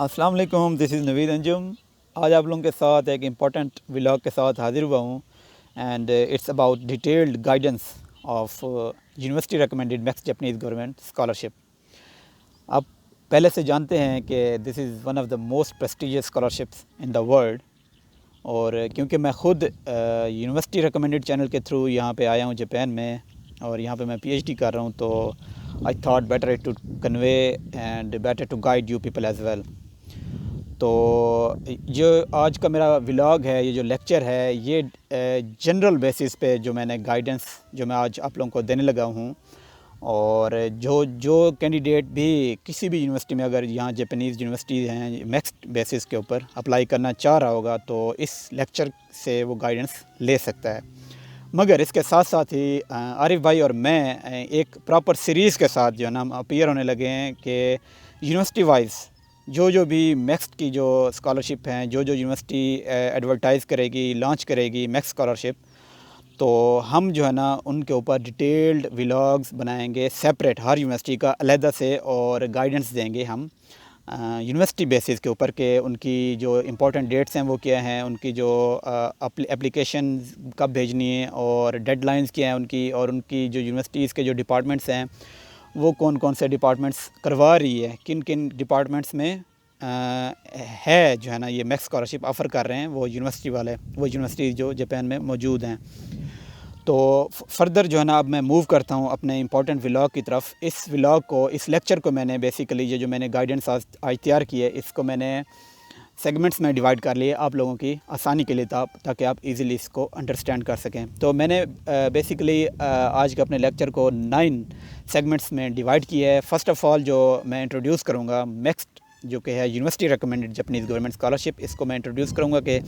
अस्सलाम वालेकुम, this is Naveed Anjum. आज आप लोगों के साथ एक इम्पॉर्टेंट व्लॉग के साथ हाज़िर हुआ हूँ and it's about detailed guidance of university recommended MEXT Japanese government scholarship. आप पहले से जानते हैं कि this is one of the most prestigious scholarships in the world. और क्योंकि मैं ख़ुद यूनिवर्सिटी रिकमेंडेड चैनल के थ्रू यहाँ पे आया हूँ जापान में, और यहाँ पे मैं पीएचडी कर रहा हूँ, तो I thought better to convey and better to guide you people as well. तो जो आज का मेरा व्लॉग है, ये जो लेक्चर है, ये जनरल बेसिस पे जो मैंने गाइडेंस जो मैं आज आप लोगों को देने लगा हूँ। और जो जो कैंडिडेट भी किसी भी यूनिवर्सिटी में, अगर यहाँ जापानीज़ यूनिवर्सिटीज़ हैं मैक्स बेसिस के ऊपर अप्लाई करना चाह रहा होगा, तो इस लेक्चर से वो गाइडेंस ले सकता है। मगर इसके साथ साथ ही आरिफ भाई और मैं एक प्रॉपर सीरीज़ के साथ जो है ना अपीयर होने लगे हैं कि यूनिवर्सिटी वाइज जो भी मैक्स की जो स्कॉलरशिप हैं, जो यूनिवर्सिटी एडवर्टाइज़ करेगी, लॉन्च करेगी मैक्स स्कॉलरशिप, तो हम जो है ना उनके ऊपर डिटेल्ड व्लॉग्स बनाएंगे सेपरेट, हर यूनिवर्सिटी का अलहदा से, और गाइडेंस देंगे हम यूनिवर्सिटी बेसिस के ऊपर के उनकी जो इम्पोर्टेंट डेट्स हैं वो क्या हैं, उनकी जो एप्लीकेशन कब भेजनी है और डेडलाइंस क्या हैं उनकी, और उनकी जो यूनिवर्सिटीज़ के जो डिपार्टमेंट्स हैं वो कौन कौन से डिपार्टमेंट्स करवा रही है, किन किन डिपार्टमेंट्स में है जो है ना ये मैक्स स्कॉलरशिप ऑफ़र कर रहे हैं वो यूनिवर्सिटी वाले, वो यूनिवर्सिटी जो जापान में मौजूद हैं। तो फर्दर जो है ना अब मैं मूव करता हूँ अपने इंपॉर्टेंट व्लॉग की तरफ। इस व्लॉग को, इस लेक्चर को मैंने बेसिकली ये जो मैंने गाइडेंस आज तैयार की है, इसको मैंने सेगमेंट्स में डिवाइड कर लिए आप लोगों की आसानी के लिए, ताकि आप इजीली इसको अंडरस्टैंड कर सकें। तो मैंने बेसिकली आज के अपने लेक्चर को 9 सेगमेंट्स में डिवाइड किया है। फ़र्स्ट ऑफ़ ऑल जो मैं इंट्रोड्यूस करूँगा मैक्स जो कि है university recommended Japanese government scholarship, इसको मैं इंट्रोड्यूस करूँगा कि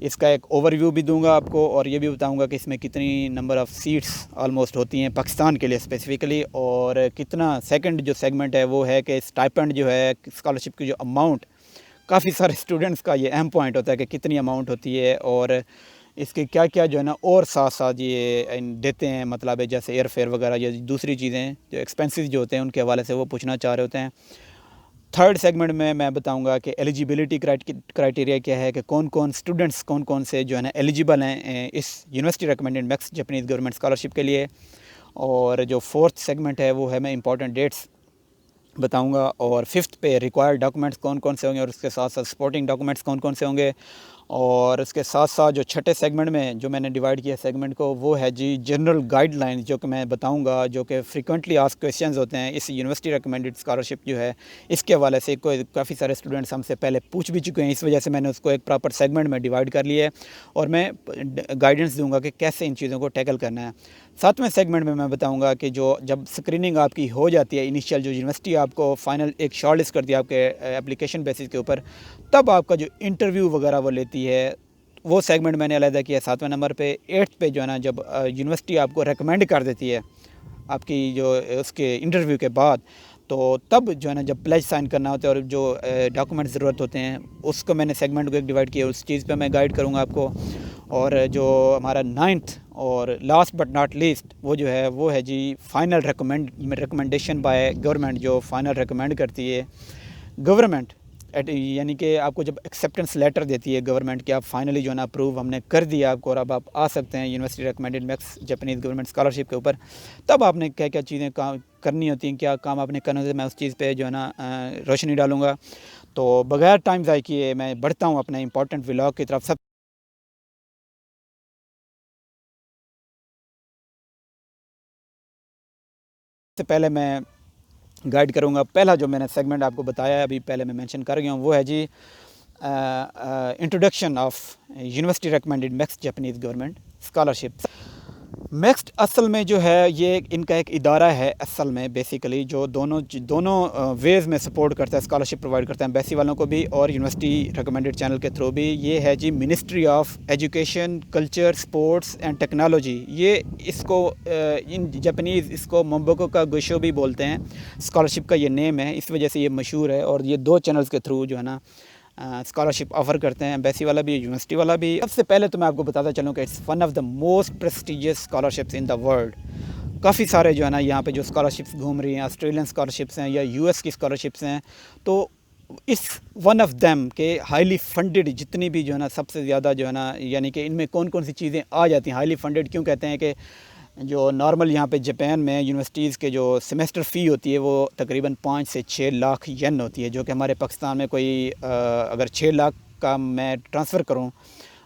इसका एक ओवरव्यू भी दूंगा आपको, और ये भी बताऊंगा कि इसमें कितनी नंबर ऑफ़ सीट्स ऑलमोस्ट होती हैं पाकिस्तान के लिए स्पेसिफ़िकली, और कितना सेकंड जो सेगमेंट है वो है कि स्टाइपेंड जो है स्कॉलरशिप की जो अमाउंट, काफ़ी सारे स्टूडेंट्स का ये अहम पॉइंट होता है कि कितनी अमाउंट होती है, और इसके क्या क्या जो है ना और साथ साथ ये देते हैं, मतलब है जैसे एयर फेयर वगैरह या दूसरी चीज़ें जो एक्सपेंसेस जो होते हैं उनके हवाले से वो पूछना चाह रहे होते हैं। थर्ड सेगमेंट में मैं बताऊंगा कि एलिजिबिलिटी क्राइटेरिया क्या है, कि कौन कौन स्टूडेंट्स, कौन कौन से जो है ना एलिजिबल हैं इस university recommended MEXT Japanese government scholarship के लिए। और जो फोर्थ सेगमेंट है वो है मैं इंपॉर्टेंट डेट्स बताऊंगा, और फिफ्थ पे रिक्वायर्ड डॉक्यूमेंट्स कौन कौन से होंगे, और उसके साथ साथ सपोर्टिंग डॉक्यूमेंट्स कौन कौन से होंगे। और इसके साथ साथ जो छठे सेगमेंट में जो मैंने डिवाइड किया सेगमेंट को, वो है जी जनरल गाइडलाइंस, जो कि मैं बताऊंगा, जो कि फ्रीक्वेंटली आस्क्ड क्वेश्चंस होते हैं इस यूनिवर्सिटी रिकमेंडेड स्कॉलरशिप जो है, इसके हवाले से काफ़ी सारे स्टूडेंट्स हमसे पहले पूछ भी चुके हैं। इस वजह से मैंने उसको एक प्रॉपर सेगमेंट में डिवाइड कर लिया है, और मैं गाइडेंस दूंगा कि कैसे इन चीज़ों को टैकल करना है। सातवें सेगमेंट में मैं बताऊंगा कि जो जब स्क्रीनिंग आपकी हो जाती है, इनिशियल जो यूनिवर्सिटी आपको फाइनल एक शॉर्ट लिस्ट करती है आपके एप्लीकेशन बेसिस के ऊपर, तब आपका जो इंटरव्यू वगैरह वो लेती है, वो सेगमेंट मैंने अलग किया है 7वें नंबर पे। 8th पे जो है ना जब यूनिवर्सिटी आपको रेकमेंड कर देती है आपकी जो उसके इंटरव्यू के बाद, तो तब जो है ना जब प्लेज साइन करना होता है और जो डॉक्यूमेंट ज़रूरत होते हैं, उसको मैंने सेगमेंट को एक डिवाइड किया, उस चीज़ पे मैं गाइड करूँगा आपको। और जो हमारा 9th और लास्ट बट नॉट लीस्ट वो जो है वो है जी फाइनल रिकमेंडेशन बाय गवर्नमेंट, जो फाइनल रिकमेंड करती है गवर्नमेंट, यानी कि आपको जब एक्सेप्टेंस लेटर देती है गवर्नमेंट कि आप फाइनली जो है ना अप्रूव हमने कर दिया आपको, और अब आप आ सकते हैं university recommended MEXT Japanese government scholarship के ऊपर, तब आपने क्या क्या चीज़ें काम करनी होती हैं, क्या काम आपने करना होता है, मैं उस चीज़ पे जो है ना रोशनी डालूँगा। तो बगैर टाइम ज़ाय किए मैं बढ़ता हूँ अपने इंपॉर्टेंट व्लॉग की तरफ। सबसे पहले मैं गाइड करूँगा, पहला जो मैंने सेगमेंट आपको बताया है अभी पहले मैं मेंशन कर गया हूँ, वो है जी introduction of university recommended MEXT Japanese government scholarship. MEXT असल में जो है ये इनका एक इदारा है असल में, बेसिकली जो दोनों वेज़ में सपोर्ट करता है, स्कॉलरशिप प्रोवाइड करता है एम्बेसी वालों को भी और यूनिवर्सिटी रिकमेंडेड चैनल के थ्रू भी। ये है जी ministry of education, culture, sports and technology. ये इसको इन जापानीज़ इसको मोम्बोको का गोशो भी बोलते हैं, स्कॉलरशिप का ये नेम है, इस वजह से ये मशहूर है। और ये 2 चैनल्स के थ्रू जो है ना स्कॉलरशिप ऑफ़र करते हैं, एम्बेसी वाला भी, यूनिवर्सिटी वाला भी। सबसे पहले तो मैं आपको बताता चलूँ कि it's one of the most prestigious scholarships in the world. काफ़ी सारे जो है ना यहाँ पे जो स्कॉलरशिप्स घूम रही हैं, ऑस्ट्रेलियन स्कॉलरशिप्स हैं या यूएस की स्कॉलरशिप्स हैं, तो इस वन ऑफ देम के हाईली फंडेड जितनी भी जो है ना सबसे ज़्यादा जो है ना, यानी कि इनमें कौन कौन सी चीज़ें आ जाती हैं। हाईली फंडेड क्यों कहते हैं कि जो नॉर्मल यहाँ पे जापान में यूनिवर्सिटीज़ के जो सेमेस्टर फ़ी होती है वो तकरीबन 5 से 6 लाख येन होती है, जो कि हमारे पाकिस्तान में कोई अगर 6 लाख का मैं ट्रांसफ़र करूँ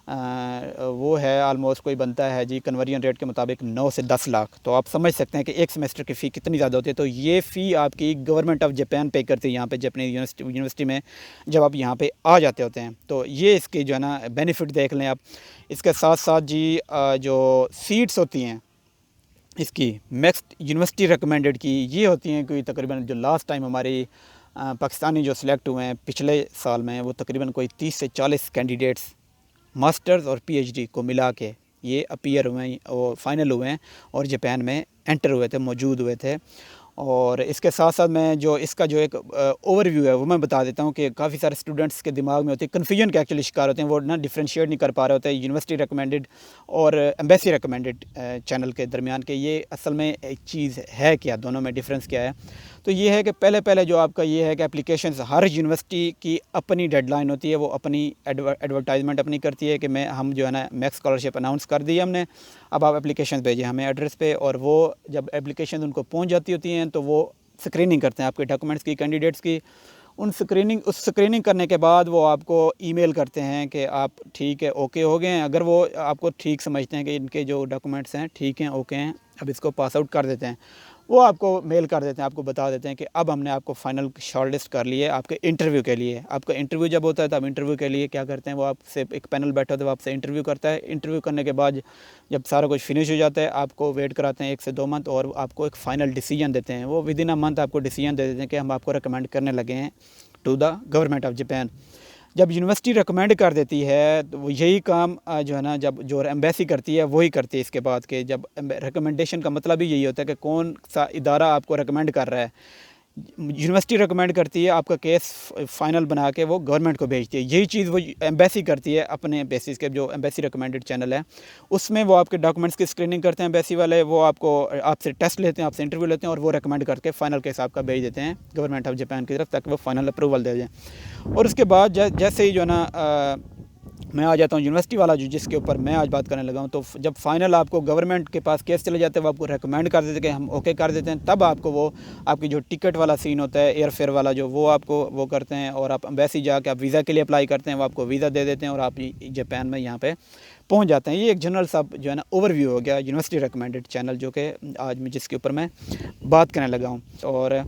वो है आलमोस्ट कोई बनता है जी कन्वर्जन रेट के मुताबिक 9 से 10 लाख। तो आप समझ सकते हैं कि एक सेमेस्टर की फ़ी कितनी ज़्यादा होती है। तो ये फ़ी आपकी गवर्नमेंट ऑफ जापान पे करती है यहाँ पे जापानी यूनिवर्सिटी में जब आप यहाँ पे आ जाते होते हैं। तो ये इसकी जो है ना बेनिफिट देख लें आप। इसके साथ साथ जी जो सीट्स होती हैं इसकी नेक्स्ट यूनिवर्सिटी रिकमेंडेड की ये होती हैं कोई तकरीबन जो लास्ट टाइम हमारी पाकिस्तानी जो सिलेक्ट हुए हैं पिछले साल में वो तकरीबन कोई 30 से 40 कैंडिडेट्स मास्टर्स और पीएचडी को मिला के ये अपीयर हुए हैं और फाइनल हुए हैं और जापान में एंटर हुए थे, मौजूद हुए थे। और इसके साथ साथ मैं जो इसका जो एक ओवरव्यू है वो मैं बता देता हूँ कि काफ़ी सारे स्टूडेंट्स के दिमाग में होती है कन्फ्यूजन के एक्चुअली शिकार होते हैं, वो ना डिफ्रेंशिएट नहीं कर पा रहे होते हैं यूनिवर्सिटी रिकमेंडेड और एम्बेसी रिकमेंडेड चैनल के दरमियान के ये असल में एक चीज़ है क्या, दोनों में डिफरेंस क्या है। तो ये है कि पहले जो आपका ये है कि एप्लीकेशंस हर यूनिवर्सिटी की अपनी डेडलाइन होती है, वो अपनी एडवर्टाइजमेंट अपनी करती है कि हम जो है ना मैक्स स्कॉलरशिप अनाउंस कर दी हमने, अब आप एप्लीकेशन भेजिए हमें एड्रेस पे। और वो जब एप्लीकेशन उनको पहुंच जाती होती हैं तो वो स्क्रीनिंग करते हैं आपके डॉक्यूमेंट्स की, कैंडिडेट्स की। उस स्क्रीनिंग करने के बाद वो आपको ईमेल करते हैं कि आप ठीक है, ओके हो गए हैं। अगर वो आपको ठीक समझते हैं कि इनके जो डॉक्यूमेंट्स हैं ठीक हैं, ओके हैं, अब इसको पास आउट कर देते हैं, वो आपको मेल कर देते हैं, आपको बता देते हैं कि अब हमने आपको फ़ाइनल शॉर्टलिस्ट कर लिए आपके इंटरव्यू के लिए। आपका इंटरव्यू जब होता है तब इंटरव्यू के लिए क्या करते हैं वो आपसे एक पैनल बैठा होता है, वो आपसे इंटरव्यू करता है। इंटरव्यू करने के बाद जब सारा कुछ फिनिश हो जाता है आपको वेट कराते हैं 1 से 2 मंथ और आपको एक फ़ाइनल डिसीजन देते हैं। वो विदिन अ मंथ आपको डिसीजन दे देते हैं कि हम आपको रिकमेंड करने लगे हैं to the government of Japan. जब यूनिवर्सिटी रिकमेंड कर देती है तो वो यही काम जो है ना जब जो एम्बेसी करती है वही करती है इसके बाद के। जब रिकमेंडेशन का मतलब ही यही होता है कि कौन सा इदारा आपको रिकमेंड कर रहा है। यूनिवर्सिटी रिकमेंड करती है, आपका केस फाइनल बना के वो गवर्नमेंट को भेजती है। यही चीज़ वो एम्बेसी करती है अपने बेसिस के, जो एम्बेसी रिकमेंडेड चैनल है उसमें वो आपके डॉक्यूमेंट्स की स्क्रीनिंग करते हैं एम्बेसी वाले, वो आपसे टेस्ट लेते हैं, आपसे इंटरव्यू लेते हैं और वो रिकमेंड करके फ़ाइनल केस आपका भेज देते हैं गवर्नमेंट ऑफ जापान की तरफ ताकि वो फाइनल अप्रूवल दे दें। और उसके बाद जैसे ही जो है ना मैं आ जाता हूँ यूनिवर्सिटी वाला जो जिसके ऊपर मैं आज बात करने लगा हूँ, तो जब फाइनल आपको गवर्नमेंट के पास केस चले जाते हैं वो आपको रेकमेंड कर देते हैं कि हम ओके कर देते हैं, तब आपको वो आपकी जो टिकट वाला सीन होता है एयर फेयर वाला जो वो आपको वो करते हैं और आप एम्बेसी जाके आप वीज़ा के लिए अप्लाई करते हैं, वो आपको वीज़ा दे देते हैं और आप जापान में यहाँ पर पहुँच जाते हैं। ये एक जनरल सा जो है ना ओवरव्यू हो गया यूनिवर्सिटी रिकमेंडेड चैनल जो कि आज मैं जिसके ऊपर मैं बात करने लगा हूँ। और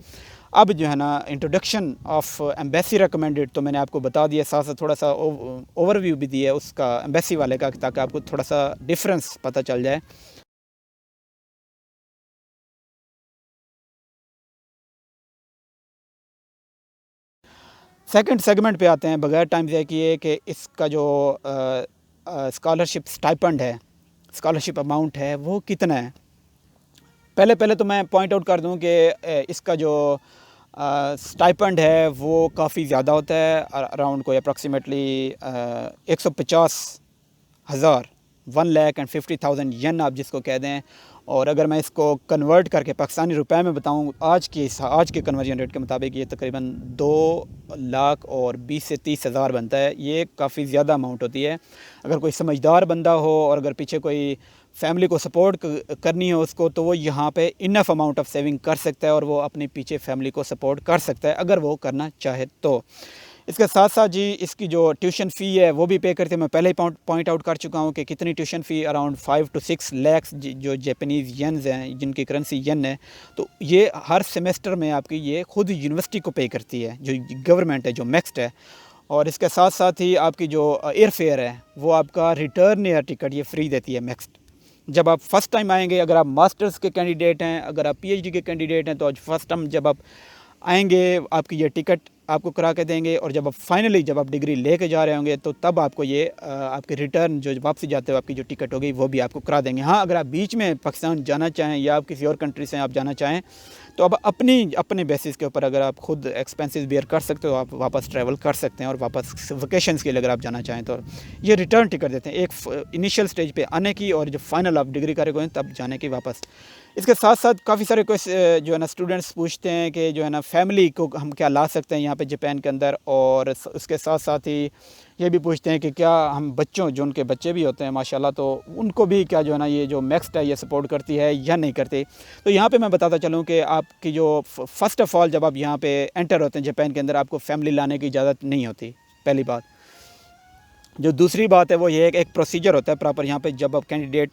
अब जो है ना इंट्रोडक्शन ऑफ एम्बेसी रिकमेंडेड तो मैंने आपको बता दिया, साथ साथ थोड़ा सा ओवरव्यू भी दिया उसका एम्बेसी वाले का ताकि आपको थोड़ा सा डिफरेंस पता चल जाए। सेकंड सेगमेंट पे आते हैं बगैर टाइम ज़ाया किए कि इसका जो स्कॉलरशिप स्टाइपेंड है, स्कॉलरशिप अमाउंट है वो कितना है। पहले तो मैं पॉइंट आउट कर दूं कि इसका जो स्टाइपेंड है वो काफ़ी ज़्यादा होता है, अराउंड कोई अप्रॉक्सीमेटली 150,000 1,50,000 येन आप जिसको कह दें। और अगर मैं इसको कन्वर्ट करके पाकिस्तानी रुपए में बताऊं आज के कन्वर्जन रेट के मुताबिक ये तकरीबन 2,20,000 से 30,000 बनता है। ये काफ़ी ज़्यादा अमाउंट होती है। अगर कोई समझदार बंदा हो और अगर पीछे कोई फैमिली को सपोर्ट करनी हो उसको, तो वो यहाँ पे इनफ अमाउंट ऑफ सेविंग कर सकता है और वो अपने पीछे फैमिली को सपोर्ट कर सकता है अगर वो करना चाहे तो। इसके साथ साथ जी इसकी जो ट्यूशन फ़ी है वो भी पे करते हैं। मैं पहले ही पॉइंट आउट कर चुका हूँ कि कितनी tuition fee around 5 to 6 lakh जो जापानीज़ येन्स हैं जिनकी करेंसी येन है। तो ये हर सेमेस्टर में आपकी ये खुद यूनिवर्सिटी को पे करती है जो गवर्नमेंट है, जो मैक्स्ड है। और इसके साथ साथ ही आपकी जो एयर फेयर है वो आपका रिटर्न एयर टिकट ये फ्री देती है मैक्स्ड। जब आप फ़र्स्ट टाइम आएंगे, अगर आप मास्टर्स के कैंडिडेट हैं, अगर आप पीएचडी के कैंडिडेट हैं, तो आज फर्स्ट टाइम जब आप आएंगे आपकी ये टिकट आपको करा के देंगे। और जब आप डिग्री लेके जा रहे होंगे तो तब आपको ये आपके रिटर्न जो वापसी जाते हुए आपकी जो टिकट होगी वो भी आपको करा देंगे। हाँ, अगर आप बीच में पाकिस्तान जाना चाहें या आप किसी और कंट्री से आप जाना चाहें तो अब अपने बेसिस के ऊपर अगर आप खुद एक्सपेंसेस बेयर कर सकते हो आप वापस ट्रैवल कर सकते हैं और वापस वकेशंस के लिए अगर आप जाना चाहें तो ये रिटर्न टिकट देते हैं, एक इनिशियल स्टेज पे आने की और जब फाइनल आप डिग्री करेंगे तब जाने की वापस। इसके साथ साथ काफ़ी सारे जो है ना स्टूडेंट्स पूछते हैं कि जो है ना फैमिली को हम क्या ला सकते हैं यहाँ पे जापान के अंदर, और उसके साथ साथ ही ये भी पूछते हैं कि क्या हम बच्चों, जो उनके बच्चे भी होते हैं माशाल्लाह, तो उनको भी क्या जो है ना ये जो मैक्स्ट है ये सपोर्ट करती है या नहीं करती। तो यहाँ पे मैं बताता चलूँ कि आपकी जो फ़र्स्ट ऑफ़ ऑल जब आप यहाँ पे एंटर होते हैं जापान के अंदर, आपको फैमिली लाने की इजाज़त नहीं होती, पहली बात। जो दूसरी बात है वो ये है कि एक प्रोसीजर होता है प्रॉपर यहाँ पे, जब आप कैंडिडेट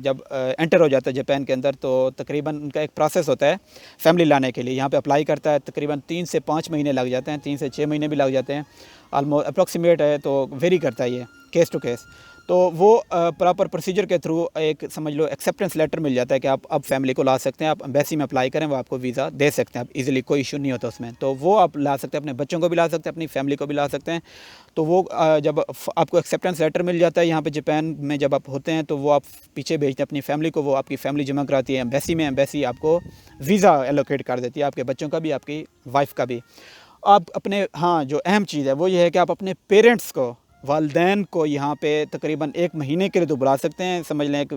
जब एंटर हो जाता है जापान के अंदर, तो तकरीबन उनका एक प्रोसेस होता है फैमिली लाने के लिए। यहाँ पे अप्लाई करता है, तकरीबन 3 से 5 महीने लग जाते हैं, 3 से 6 महीने भी लग जाते हैं, ऑलमोस्ट अप्रॉक्सीमेट है, तो वेरी करता है ये केस टू केस। तो वो प्रॉपर प्रोसीजर के थ्रू एक समझ लो एक्सेप्टेंस लेटर मिल जाता है कि आप अब फैमिली को ला सकते हैं, आप एम्बेसी में अप्लाई करें, वो आपको वीज़ा दे सकते हैं, आप इजीली, कोई इशू नहीं होता उसमें। तो वो आप ला सकते हैं, अपने बच्चों को भी ला सकते हैं, अपनी फैमिली को भी ला सकते हैं। तो वो जब आपको एक्सेप्टेंस लेटर मिल जाता है यहाँ पे जापान में जब आप होते हैं, तो वो आप पीछे भेजते हैं अपनी फैमिली को, वो आपकी फैमिली जमा कराती है एम्बेसी में, एम्बेसी आपको वीज़ा एलोकेट कर देती है, आपके बच्चों का भी, आपकी वाइफ का भी। आप अपने, हाँ, जो अहम चीज़ है वो ये है कि आप अपने पेरेंट्स को, वालदैन को यहाँ पे तकरीबन 1 महीने के लिए तो बुला सकते हैं, समझ लें एक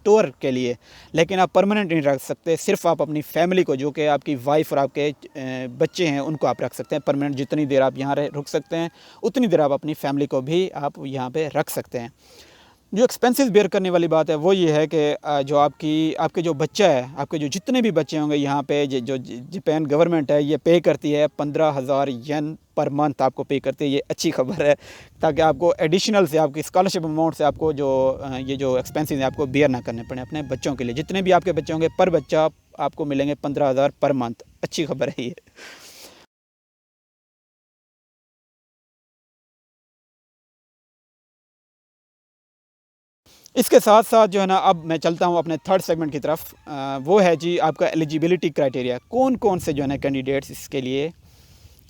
टूर के लिए, लेकिन आप परमानेंट नहीं रख सकते। सिर्फ आप अपनी फैमिली को, जो कि आपकी वाइफ और आपके बच्चे हैं, उनको आप रख सकते हैं परमानेंट। जितनी देर आप यहाँ रुक सकते हैं उतनी देर आप अपनी फैमिली को भी आप यहाँ पे रख सकते हैं। जो एक्सपेंसेस बेयर करने वाली बात है वो ये है कि जो आपके जो बच्चा है, आपके जो जितने भी बच्चे होंगे यहाँ पे, जो जापान गवर्नमेंट है ये पे करती है 15,000 येन पर मंथ आपको पे करती है। ये अच्छी खबर है, ताकि आपको एडिशनल से, आपकी स्कॉलरशिप अमाउंट से आपको जो ये जो एक्सपेंसेस हैं आपको बेयर ना करने पड़े अपने बच्चों के लिए। जितने भी आपके बच्चे होंगे पर बच्चा आपको मिलेंगे 15,000 पर मंथ। अच्छी खबर है ये। इसके साथ साथ जो है ना, अब मैं चलता हूँ अपने थर्ड सेगमेंट की तरफ। वो है जी आपका एलिजिबिलिटी क्राइटेरिया। कौन कौन से जो है ना कैंडिडेट्स इसके लिए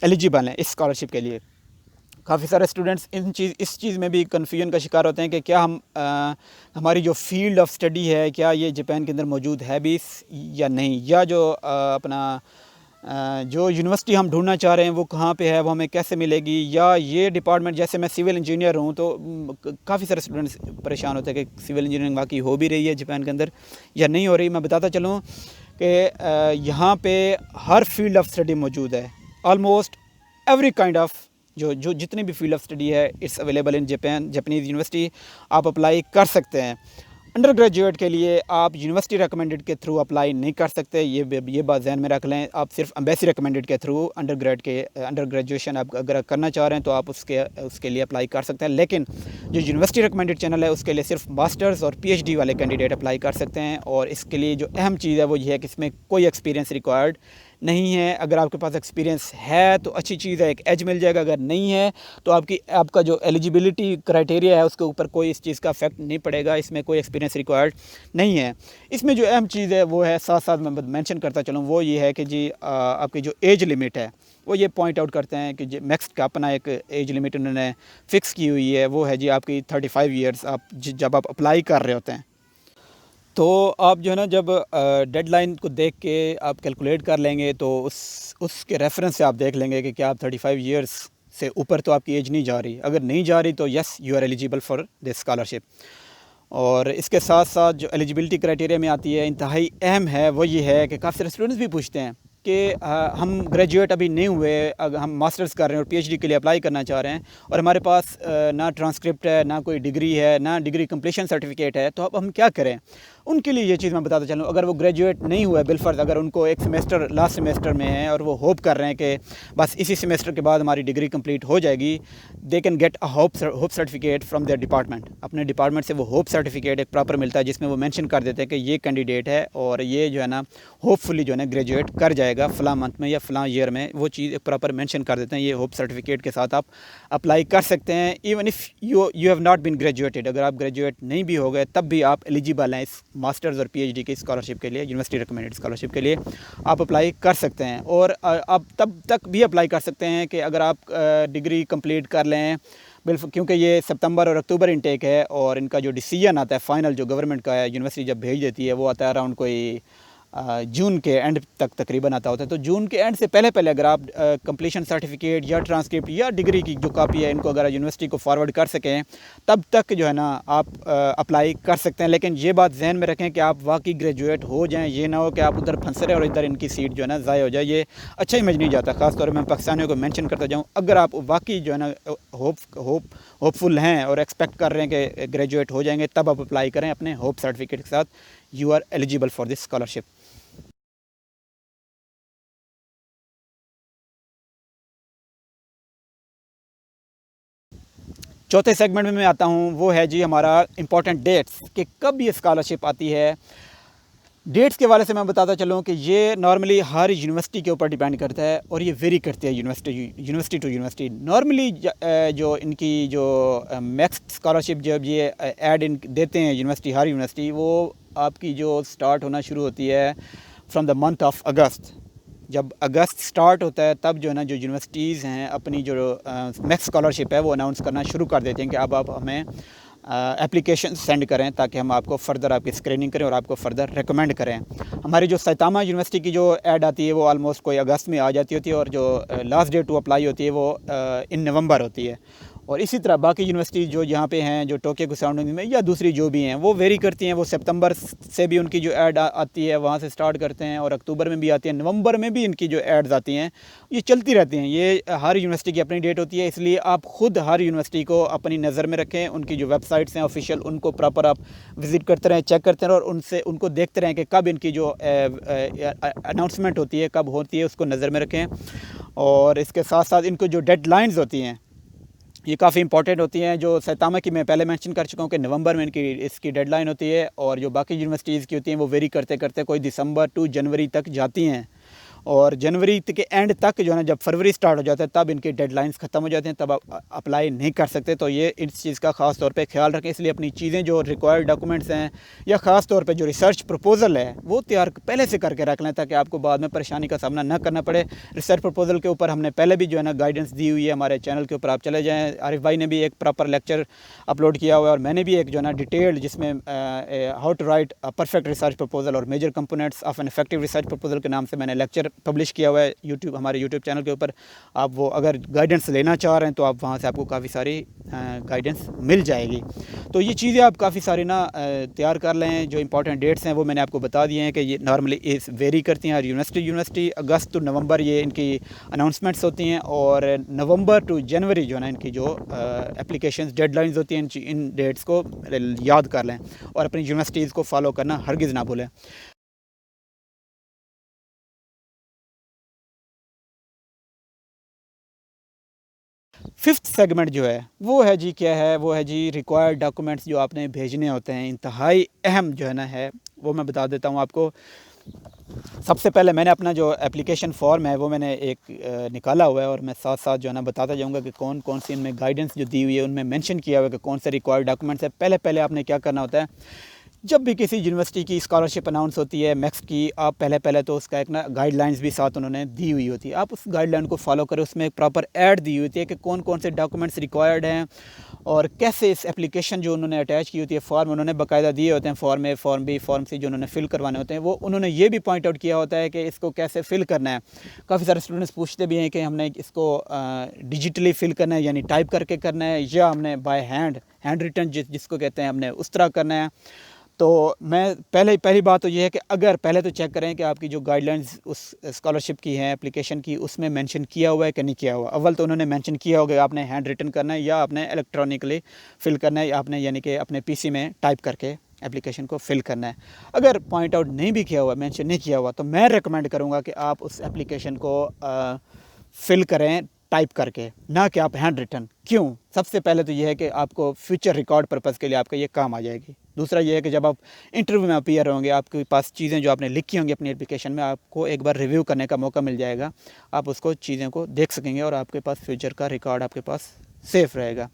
एलिजिबल हैं, इस स्कॉलरशिप के लिए। काफ़ी सारे स्टूडेंट्स इस चीज़ में भी कन्फ्यूजन का शिकार होते हैं कि क्या हमारी जो फील्ड ऑफ स्टडी है, क्या ये जापान के अंदर मौजूद है भी या नहीं, या जो जो यूनिवर्सिटी हम ढूंढना चाह रहे हैं वो कहाँ पे है, वो हमें कैसे मिलेगी, या ये डिपार्टमेंट, जैसे मैं सिविल इंजीनियर हूँ, तो काफ़ी सारे स्टूडेंट्स परेशान होते हैं कि सिविल इंजीनियरिंग वाकई हो भी रही है जापान के अंदर या नहीं हो रही। मैं बताता चलूँ कि यहाँ पे हर फील्ड ऑफ स्टडी मौजूद है, ऑलमोस्ट एवरी काइंड ऑफ, जो जितनी भी फील्ड ऑफ स्टडी है it's available in Japan, Japanese university. आप अप्लाई कर सकते हैं। अंडर ग्रेजुएट के लिए आप यूनिवर्सिटी रिकमेंडेड के थ्रू अप्लाई नहीं कर सकते, ये बात ध्यान में रख लें। आप सिर्फ एम्बेसी रिकमेंडेड के थ्रू अंडर ग्रेजुएशन आप अगर करना चाह रहे हैं तो आप उसके लिए अप्लाई कर सकते हैं। लेकिन जो यूनिवर्सिटी रिकमेंडेड चैनल है उसके लिए सिर्फ मास्टर्स और पीएचडी वाले कैंडिडेट अप्लाई कर सकते हैं। और इसके लिए जो अहम चीज़ है वो ये है कि इसमें कोई एक्सपीरियंस रिक्वायर्ड नहीं है। अगर आपके पास एक्सपीरियंस है तो अच्छी चीज़ है, एक एज मिल जाएगा। अगर नहीं है तो आपका जो एलिजिबिलिटी क्राइटेरिया है उसके ऊपर कोई इस चीज़ का इफेक्ट नहीं पड़ेगा, इसमें कोई एक्सपीरियंस रिक्वायर्ड नहीं है। इसमें जो अहम चीज़ है वो है, साथ साथ मैं मेंशन करता चलूँ, वो ये है कि जी आपकी जो एज लिमिट है वो ये पॉइंट आउट करते हैं कि मैक्स का अपना एक एज लिमिट उन्होंने फ़िक्स की हुई है, वो है जी आपकी 35 ईयर्स। आप जब आप अप्लाई कर रहे होते हैं तो आप जो है ना, जब डेडलाइन को देख के आप कैलकुलेट कर लेंगे तो उसके रेफरेंस से आप देख लेंगे कि क्या आप 35 ईयर्स से ऊपर तो आपकी एज नहीं जा रही। अगर नहीं जा रही तो yes, you are eligible for this scholarship. और इसके साथ साथ जो एलिजिबिलिटी क्राइटेरिया में आती है, इंतहाई अहम है, वो ये है कि काफ़ी सारे स्टूडेंट्स भी पूछते हैं कि हम ग्रेजुएट अभी नहीं हुए, अगर हम मास्टर्स कर रहे हैं और पीएचडी के लिए अप्लाई करना चाह रहे हैं और हमारे पास ना ट्रांसक्रिप्ट है, ना कोई डिग्री है, ना डिग्री कंप्लीशन सर्टिफिकेट है, तो अब हम क्या करें। उनके लिए ये चीज़ मैं बताता चलूँ, अगर वो ग्रेजुएट नहीं हुआ है बिलफर्ज, अगर उनको एक सेमेस्टर लास्ट सेमेस्टर में है और वो होप कर रहे हैं कि बस इसी सेमेस्टर के बाद हमारी डिग्री कंप्लीट हो जाएगी, they can get a hope certificate from there department. अपने डिपार्टमेंट से वो होप सर्टिफिकेट एक प्रॉपर मिलता है जिसमें वो मेंशन कर देते हैं कि ये कैंडिडेट है और ये जो है ना होपफुली जो है ना ग्रेजुएट कर जाएगा फ़लाँ मंथ में या फ़लाँ ईयर में। वो चीज़ एक प्रॉपर मेंशन कर देते हैं। ये होप सर्टिफिकेट के साथ आप अप्लाई कर सकते हैं। Even if you have not been graduated, अगर आप ग्रेजुएट नहीं भी हो गए तब भी आप एलिजिबल हैं इस मास्टर्स और पीएचडी की स्कॉलरशिप के लिए, यूनिवर्सिटी रिकमेंडेड स्कॉलरशिप के लिए आप अप्लाई कर सकते हैं। और आप तब तक भी अप्लाई कर सकते हैं कि अगर आप डिग्री कंप्लीट कर लें, क्योंकि ये सितंबर और अक्टूबर इनटेक है और इनका जो डिसीजन आता है फाइनल, जो गवर्नमेंट का है, यूनिवर्सिटी जब भेज देती है, वो आता है अराउंड कोई जून के एंड तक तकरीबन आता होता है। तो जून के एंड से पहले पहले अगर आप कंप्लीशन सर्टिफिकेट या ट्रांसक्रिप्ट या डिग्री की जो कापी है इनको अगर यूनिवर्सिटी को फॉरवर्ड कर सकें तब तक जो है ना आप अप्लाई कर सकते हैं। लेकिन ये बात जहन में रखें कि आप वाकई ग्रेजुएट हो जाएं, ये ना हो कि आप उधर फंस रहे और इधर इनकी सीट जो है ना ज़ाया हो जाए, ये अच्छा इमेज नहीं जाता। ख़ासतौर पर मैं पाकिस्तानियों को मेंशन करता जाऊँ, अगर आप वाकई जो है ना होपफुल हैं और एक्सपेक्ट कर रहे हैं कि ग्रेजुएट हो जाएंगे तब आप अप्लाई करें अपने होप सर्टिफिकेट के साथ। You are eligible for this scholarship. चौथे सेगमेंट में मैं आता हूँ, वो है जी हमारा इम्पोर्टेंट डेट्स कि कब ये स्कॉलरशिप आती है। डेट्स के वाले से मैं बताता चलूँ कि ये नॉर्मली हर यूनिवर्सिटी के ऊपर डिपेंड करता है और ये वेरी करती है यूनिवर्सिटी टू यूनिवर्सिटी। नॉर्मली जो इनकी जो मैक्स स्कॉलरशिप जब ये ऐड इन देते हैं यूनिवर्सिटी, हर यूनिवर्सिटी, वो आपकी जो स्टार्ट होना शुरू होती है फ्रॉम द मंथ ऑफ अगस्त। जब अगस्त स्टार्ट होता है तब जो है ना जो यूनिवर्सिटीज़ हैं अपनी जो मैक्स स्कॉलरशिप है वो अनाउंस करना शुरू कर देते हैं कि अब आप हमें एप्लीकेशन सेंड करें ताकि हम आपको फ़र्दर आपकी स्क्रीनिंग करें और आपको फ़र्दर रिकमेंड करें। हमारी जो सैतामा यूनिवर्सिटी की जो ऐड आती है वो ऑलमोस्ट कोई अगस्त में आ जाती होती है और जो लास्ट डेट टू अप्लाई होती है वो इन नवंबर होती है। और इसी तरह बाकी यूनिवर्सिटी जो यहाँ पे हैं, जो टोक्यो के सराउंडिंग में या दूसरी जो भी हैं, वो वेरी करती हैं। वो सितंबर से भी उनकी जो ऐड आती है वहाँ से स्टार्ट करते हैं और अक्टूबर में भी आती है, नवंबर में भी इनकी जो ऐड्स आती हैं ये चलती रहती हैं। ये हर यूनिवर्सिटी की अपनी डेट होती है, इसलिए आप ख़ुद हर यूनिवर्सिटी को अपनी नज़र में रखें। उनकी जो वेबसाइट्स हैं ऑफिशियल, उनको प्रॉपर आप विज़िट करते रहें, चेक करते रहें और उनसे उनको देखते रहें कि कब इनकी जो अनाउंसमेंट होती है कब होती है, उसको नज़र में रखें। और इसके साथ साथ इनको जो डेडलाइंस होती हैं ये काफ़ी इंपॉर्टेंट होती हैं। जो सैतामा की मैं पहले मेंशन कर चुका हूँ कि नवंबर में इसकी डेडलाइन होती है और जो बाकी यूनिवर्सिटीज़ की होती हैं वो वेरी करते करते कोई दिसंबर टू जनवरी तक जाती हैं और जनवरी के एंड तक जो है ना जब फरवरी स्टार्ट हो जाता है तब इनकी डेडलाइंस ख़त्म हो जाते हैं, तब आप अप्लाई नहीं कर सकते। तो ये इस चीज़ का ख़ास तौर पे ख्याल रखें। इसलिए अपनी चीज़ें जो रिक्वायर्ड डॉक्यूमेंट्स हैं या ख़ास तौर पे जो रिसर्च प्रपोज़ल है वो तैयार पहले से करके रख लें ताकि आपको बाद में परेशानी का सामना ना करना पड़े। रिसर्च प्रपोज़ल के ऊपर हमने पहले भी जो है ना गाइडेंस दी हुई है हमारे चैनल के ऊपर, आप चले जाएँ। आरिफ भाई ने भी एक प्रॉपर लेक्चर अपलोड किया हुआ है और मैंने भी एक जो है ना डिटेल्ड जिसमें how to write a perfect research proposal और major components of an effective research proposal के नाम से मैंने लेक्चर पब्लिश किया हुआ है हमारे यूट्यूब चैनल के ऊपर। आप वो अगर गाइडेंस लेना चाह रहे हैं तो आप वहाँ से आपको काफ़ी सारी गाइडेंस मिल जाएगी। तो ये चीज़ें आप काफ़ी सारी ना तैयार कर लें। जो इंपॉर्टेंट डेट्स हैं वो मैंने आपको बता दिए हैं कि ये नॉर्मली इस वेरी करती हैं हर यूनिवर्सिटी। अगस्त टू नवंबर ये इनकी अनाउंसमेंट्स होती हैं और नवंबर टू जनवरी जो है ना इनकी जो एप्लीकेशंस डेडलाइंस होती हैं इन डेट्स को याद कर लें और अपनी यूनिवर्सिटीज़ को फॉलो करना हरगिज़ ना भूलें। फिफ्थ सेगमेंट जो है वो है जी क्या है, वो है जी रिक्वायर्ड डॉक्यूमेंट्स जो आपने भेजने होते हैं। इंतहाई अहम जो है ना है वो मैं बता देता हूँ आपको। सबसे पहले मैंने अपना जो एप्लीकेशन फॉर्म है वो मैंने एक निकाला हुआ है और मैं साथ साथ जो है ना बताता जाऊँगा कि कौन कौन सी इनमें गाइडेंस जो दी हुई है उनमें मेंशन किया हुआ है कि कौन से रिक्वायर्ड डॉक्यूमेंट्स है। पहले आपने क्या करना होता है, जब भी किसी यूनिवर्सिटी की स्कॉलरशिप अनाउंस होती है मैक्स की, आप पहले तो उसका एक ना गाइडलाइंस भी साथ उन्होंने दी हुई होती है। आप उस गाइडलाइन को फॉलो करें, उसमें एक प्रॉपर ऐड दी हुई होती है कि कौन कौन से डॉक्यूमेंट्स रिक्वायर्ड हैं और कैसे इस एप्लीकेशन जो उन्होंने अटैच की होती है, फॉर्म उन्होंने बाकायदा दिए होते हैं, फॉर्म ए, फॉर्म बी, फॉर्म सी जो उन्होंने फिल करवाने होते हैं, वो उन्होंने ये भी पॉइंट आउट किया होता है कि इसको कैसे फ़िल करना है। काफ़ी सारे स्टूडेंट्स पूछते भी हैं कि हमने इसको डिजिटली फ़िल करना है यानी टाइप करके करना है या हमने बाय हैंड रिटन जिसको कहते हैं हमने उस तरह करना है। तो मैं पहली बात तो ये है कि अगर पहले तो चेक करें कि आपकी जो गाइडलाइंस उस स्कॉलरशिप की है एप्लीकेशन की उसमें मेंशन किया हुआ है कि नहीं किया हुआ। अव्वल तो उन्होंने मेंशन किया होगा आपने हैंड रिटन करना है या आपने इलेक्ट्रॉनिकली फ़िल करना है या आपने यानी कि अपने पीसी में टाइप करके एप्लीकेशन को फ़िल करना है। अगर पॉइंट आउट नहीं भी किया हुआ, मेंशन नहीं किया हुआ, तो मैं रिकमेंड करूँगा कि आप उस एप्लीकेशन को फ़िल करें टाइप करके, ना कि आप हैंड रिटन। क्यों? सबसे पहले तो ये है कि आपको फ्यूचर रिकॉर्ड पर्पज़ के लिए आपका ये काम आ जाएगी। दूसरा ये है कि जब आप इंटरव्यू में अपीयर होंगे आपके पास चीज़ें जो आपने लिखी होंगी अपनी एप्लीकेशन में आपको एक बार रिव्यू करने का मौका मिल जाएगा। आप उसको चीज़ों को देख सकेंगे और आपके पास फ्यूचर का रिकॉर्ड आपके पास सेफ़ रहेगा।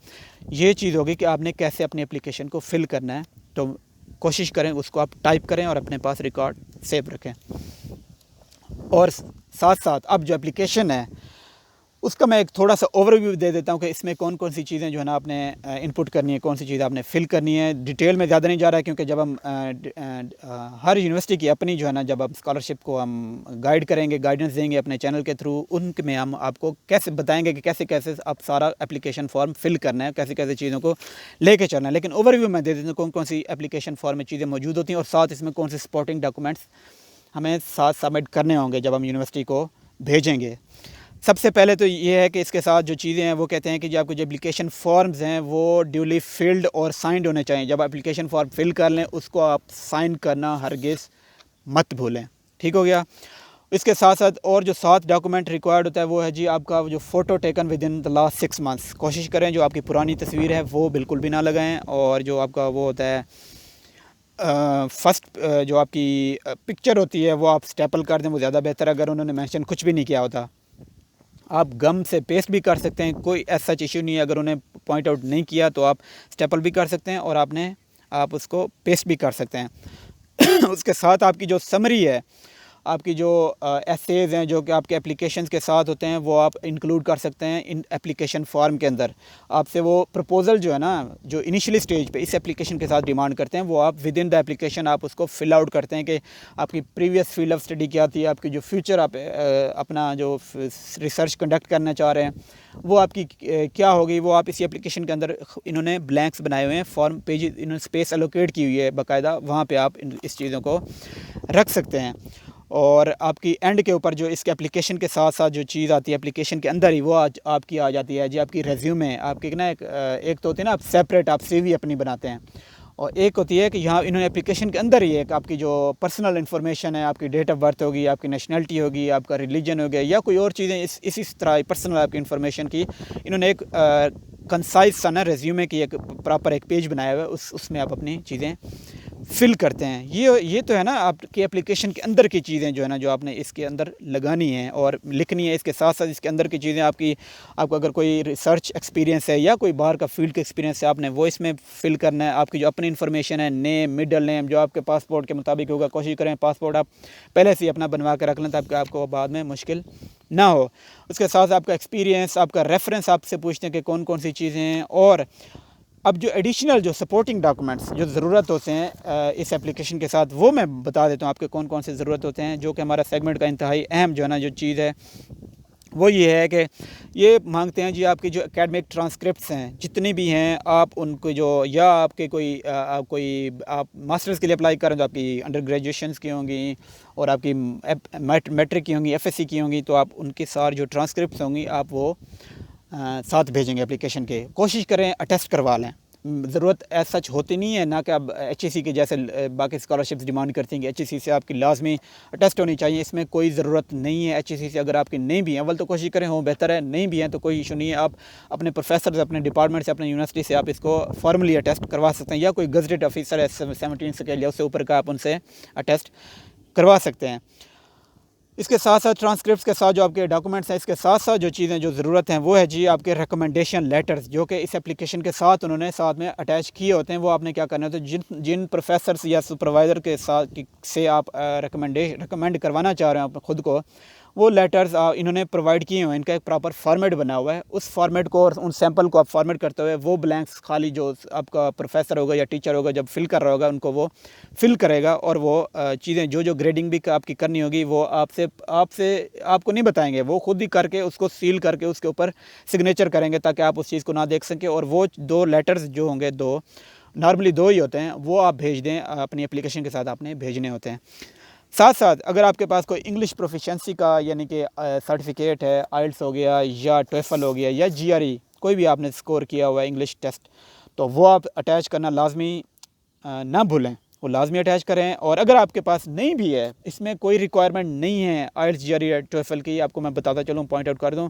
ये चीज़ होगी कि आपने कैसे अपनी एप्लीकेशन को फ़िल करना है, तो कोशिश करें उसको आप टाइप करें और अपने पास रिकॉर्ड सेव रखें। और साथ साथ अब जो एप्लीकेशन है उसका मैं एक थोड़ा सा ओवरव्यू दे देता हूँ कि इसमें कौन कौन सी चीज़ें जो है ना आपने इनपुट करनी है, कौन सी चीज़ आपने फिल करनी है। डिटेल में ज़्यादा नहीं जा रहा है, क्योंकि जब हम हर यूनिवर्सिटी की अपनी जो है ना, जब आप स्कॉलरशिप को हम गाइड करेंगे, गाइडेंस देंगे अपने चैनल के थ्रू, उनमें हम आपको कैसे बताएंगे कि कैसे कैसे आप सारा एप्लीकेशन फॉर्म फिल करना है, कैसे कैसे चीज़ों को लेके चलना है। लेकिन ओवरव्यू में दे देता हूँ कौन कौन सी एप्लीकेशन फॉर्म में चीज़ें मौजूद होती हैं, और साथ इसमें कौन से सपोर्टिंग डॉक्यूमेंट्स हमें साथ सबमिट करने होंगे जब हम यूनिवर्सिटी को भेजेंगे। सबसे पहले तो ये है कि इसके साथ जो चीज़ें हैं वो कहते हैं कि जो आपको जो एप्लीकेशन फॉर्म्स हैं वो ड्यूली फिल्ड और साइंड होने चाहिए। जब एप्लीकेशन फॉर्म फिल कर लें उसको आप साइन करना हरगिज़ मत भूलें। ठीक हो गया। इसके साथ साथ और जो 7 डॉक्यूमेंट रिक्वायर्ड होता है वो है जी आपका जो photo taken with in the last 6 months. कोशिश करें जो आपकी पुरानी तस्वीर है वो बिल्कुल भी ना लगाएं, और जो आपका वो होता है फर्स्ट जो आपकी पिक्चर होती है वो आप स्टेपल कर दें, वो ज़्यादा बेहतर। अगर उन्होंने मेंशन कुछ भी नहीं किया होता, आप गम से पेस्ट भी कर सकते हैं, कोई ऐसा इशू नहीं है। अगर उन्हें पॉइंट आउट नहीं किया तो आप स्टेपल भी कर सकते हैं, और आप उसको पेस्ट भी कर सकते हैं। उसके साथ आपकी जो समरी है, आपकी जो एसेज हैं जो कि आपके एप्लीकेशंस के साथ होते हैं, वो आप इंक्लूड कर सकते हैं इन एप्लीकेशन फॉर्म के अंदर। आपसे वो प्रपोज़ल जो है ना, जो इनिशियली स्टेज पे इस एप्लीकेशन के साथ डिमांड करते हैं, वो आप विद इन द एप्लीकेशन आप उसको फिल आउट करते हैं कि आपकी प्रीवियस फील्ड ऑफ स्टडी क्या थी, आपकी जो फ्यूचर आप अपना जो रिसर्च कंडक्ट करना चाह रहे हैं वो आपकी क्या होगी, वो आप इसी एप्लीकेशन के अंदर इन्होंने ब्लैंक्स बनाए हुए हैं, फॉर्म पेज इन्होंने स्पेस एलोकेट की हुई है बाकायदा, वहाँ पे आप इस चीज़ों को रख सकते हैं। और आपकी एंड के ऊपर जो इसके एप्लीकेशन के साथ साथ जो चीज़ आती है एप्लीकेशन के अंदर ही, वो आज आपकी आ जाती है जी आपकी रेज्यूमे। आपकी ना एक तो होती है ना, आप सेपरेट आप सीवी अपनी बनाते हैं, और एक होती है कि यहाँ इन्होंने एप्लीकेशन के अंदर ही एक आपकी जो पर्सनल इन्फॉर्मेशन है, आपकी डेट ऑफ बर्थ होगी, आपकी नेशनलिटी होगी, आपका रिलीजन हो गया, या कोई और चीज़ें इसी तरह पर्सनल आपकी इन्फॉर्मेशन की इन्होंने एक कंसाइज सा ना रेज्यूमे की एक प्रॉपर एक पेज बनाया हुआ है, उसमें आप अपनी चीज़ें फिल करते हैं। ये तो है ना आपके एप्लीकेशन के अंदर की चीज़ें जो है ना, जो आपने इसके अंदर लगानी है और लिखनी है। इसके साथ साथ इसके अंदर की चीज़ें आपको अगर कोई रिसर्च एक्सपीरियंस है या कोई बाहर का फील्ड का एक्सपीरियंस है, आपने वो इसमें फिल करना है। आपकी जो अपनी इन्फॉर्मेशन है, नेम, मिडल नेम, जो आपके पासपोर्ट के मुताबिक होगा, कोशिश करें पासपोर्ट आप पहले से ही अपना बनवा के रख लें ताकि आपको बाद में मुश्किल ना हो। उसके साथ आपका एक्सपीरियंस, आपका रेफरेंस आपसे पूछते हैं कि कौन कौन सी चीज़ें हैं। और अब जो एडिशनल जो सपोर्टिंग डॉक्यूमेंट्स जो ज़रूरत होते हैं इस एप्लीकेशन के साथ, वो मैं बता देता हूँ आपके कौन कौन से ज़रूरत होते हैं। जो कि हमारा सेगमेंट का इंतहाई अहम जो है ना जो चीज़ है वो ये है कि ये मांगते हैं जी आपकी जो एकेडमिक ट्रांसक्रिप्ट्स हैं जितनी भी हैं, आप उनको जो, या आपके आप मास्टर्स के लिए अप्लाई करें तो आपकी अंडर ग्रेजुएशंस की होंगी, और आपकी मैट्रिक की होंगी, एफएससी की होंगी, तो आप उनकी सारी जो ट्रांसक्रिप्ट्स होंगी आप वो साथ भेजेंगे एप्लीकेशन के। कोशिश करें अटेस्ट करवा लें। ज़रूरत ऐसा सच होती नहीं है ना कि अब HEC के जैसे बाकी स्कॉलरशिप्स डिमांड करती हैं कि HEC से आपकी लाजमी अटेस्ट होनी चाहिए। इसमें कोई ज़रूरत नहीं है। HEC से अगर आपकी नहीं भी है, अव्वल तो कोशिश करें हो, बेहतर है। नहीं भी हैं तो कोई इशू नहीं है, आप अपने प्रोफेसर से, अपने डिपार्टमेंट से, अपने यूनिवर्सिटी से आप इसको फॉर्मली अटेस्ट करवा सकते हैं, या कोई गजटेड ऑफिसर है 17 स्केल या उससे ऊपर का, आप उनसे अटेस्ट करवा सकते हैं। इसके साथ साथ ट्रांसक्रिप्ट्स के साथ जो आपके डॉक्यूमेंट्स हैं, इसके साथ साथ जो चीज़ें जो ज़रूरत हैं वो है जी आपके रिकमेंडेशन लेटर्स, जो कि इस एप्लीकेशन के साथ उन्होंने साथ में अटैच किए होते हैं। वो आपने क्या करना है, तो जिन प्रोफेसर्स या सुपरवाइज़र के साथ से आप रिकमेंड करवाना चाह रहे हैं आप ख़ुद को, वो लेटर्स इन्होंने प्रोवाइड किए हुए हैं। इनका एक प्रॉपर फॉर्मेट बना हुआ है। उस फॉर्मेट को और उन सैंपल को आप फॉर्मेट करते हुए वो ब्लैंक्स खाली जो आपका प्रोफेसर होगा या टीचर होगा जब फिल कर रहा होगा उनको वो फिल करेगा, और वो चीज़ें जो ग्रेडिंग भी आपकी करनी होगी वो आपको नहीं बताएंगे, वो खुद ही करके उसको सील करके उसके ऊपर सिग्नेचर करेंगे ताकि आप उस चीज़ को ना देख सकें। और वो 2 लेटर्स जो होंगे, नॉर्मली 2 ही होते हैं, वो आप भेज दें, अपनी एप्लीकेशन के साथ आपने भेजने होते हैं। साथ साथ अगर आपके पास कोई इंग्लिश प्रोफिशिएंसी का यानी कि सर्टिफिकेट है, आइल्स हो गया या टोएफल हो गया या GRE, कोई भी आपने स्कोर किया हुआ है इंग्लिश टेस्ट, तो वो आप अटैच करना लाजमी ना भूलें, वो लाजमी अटैच करें। और अगर आपके पास नहीं भी है, इसमें कोई रिक्वायरमेंट नहीं है आइल्स, GRE या टोएफल की, आपको मैं बताता चलूँ, पॉइंट आउट कर दूँ।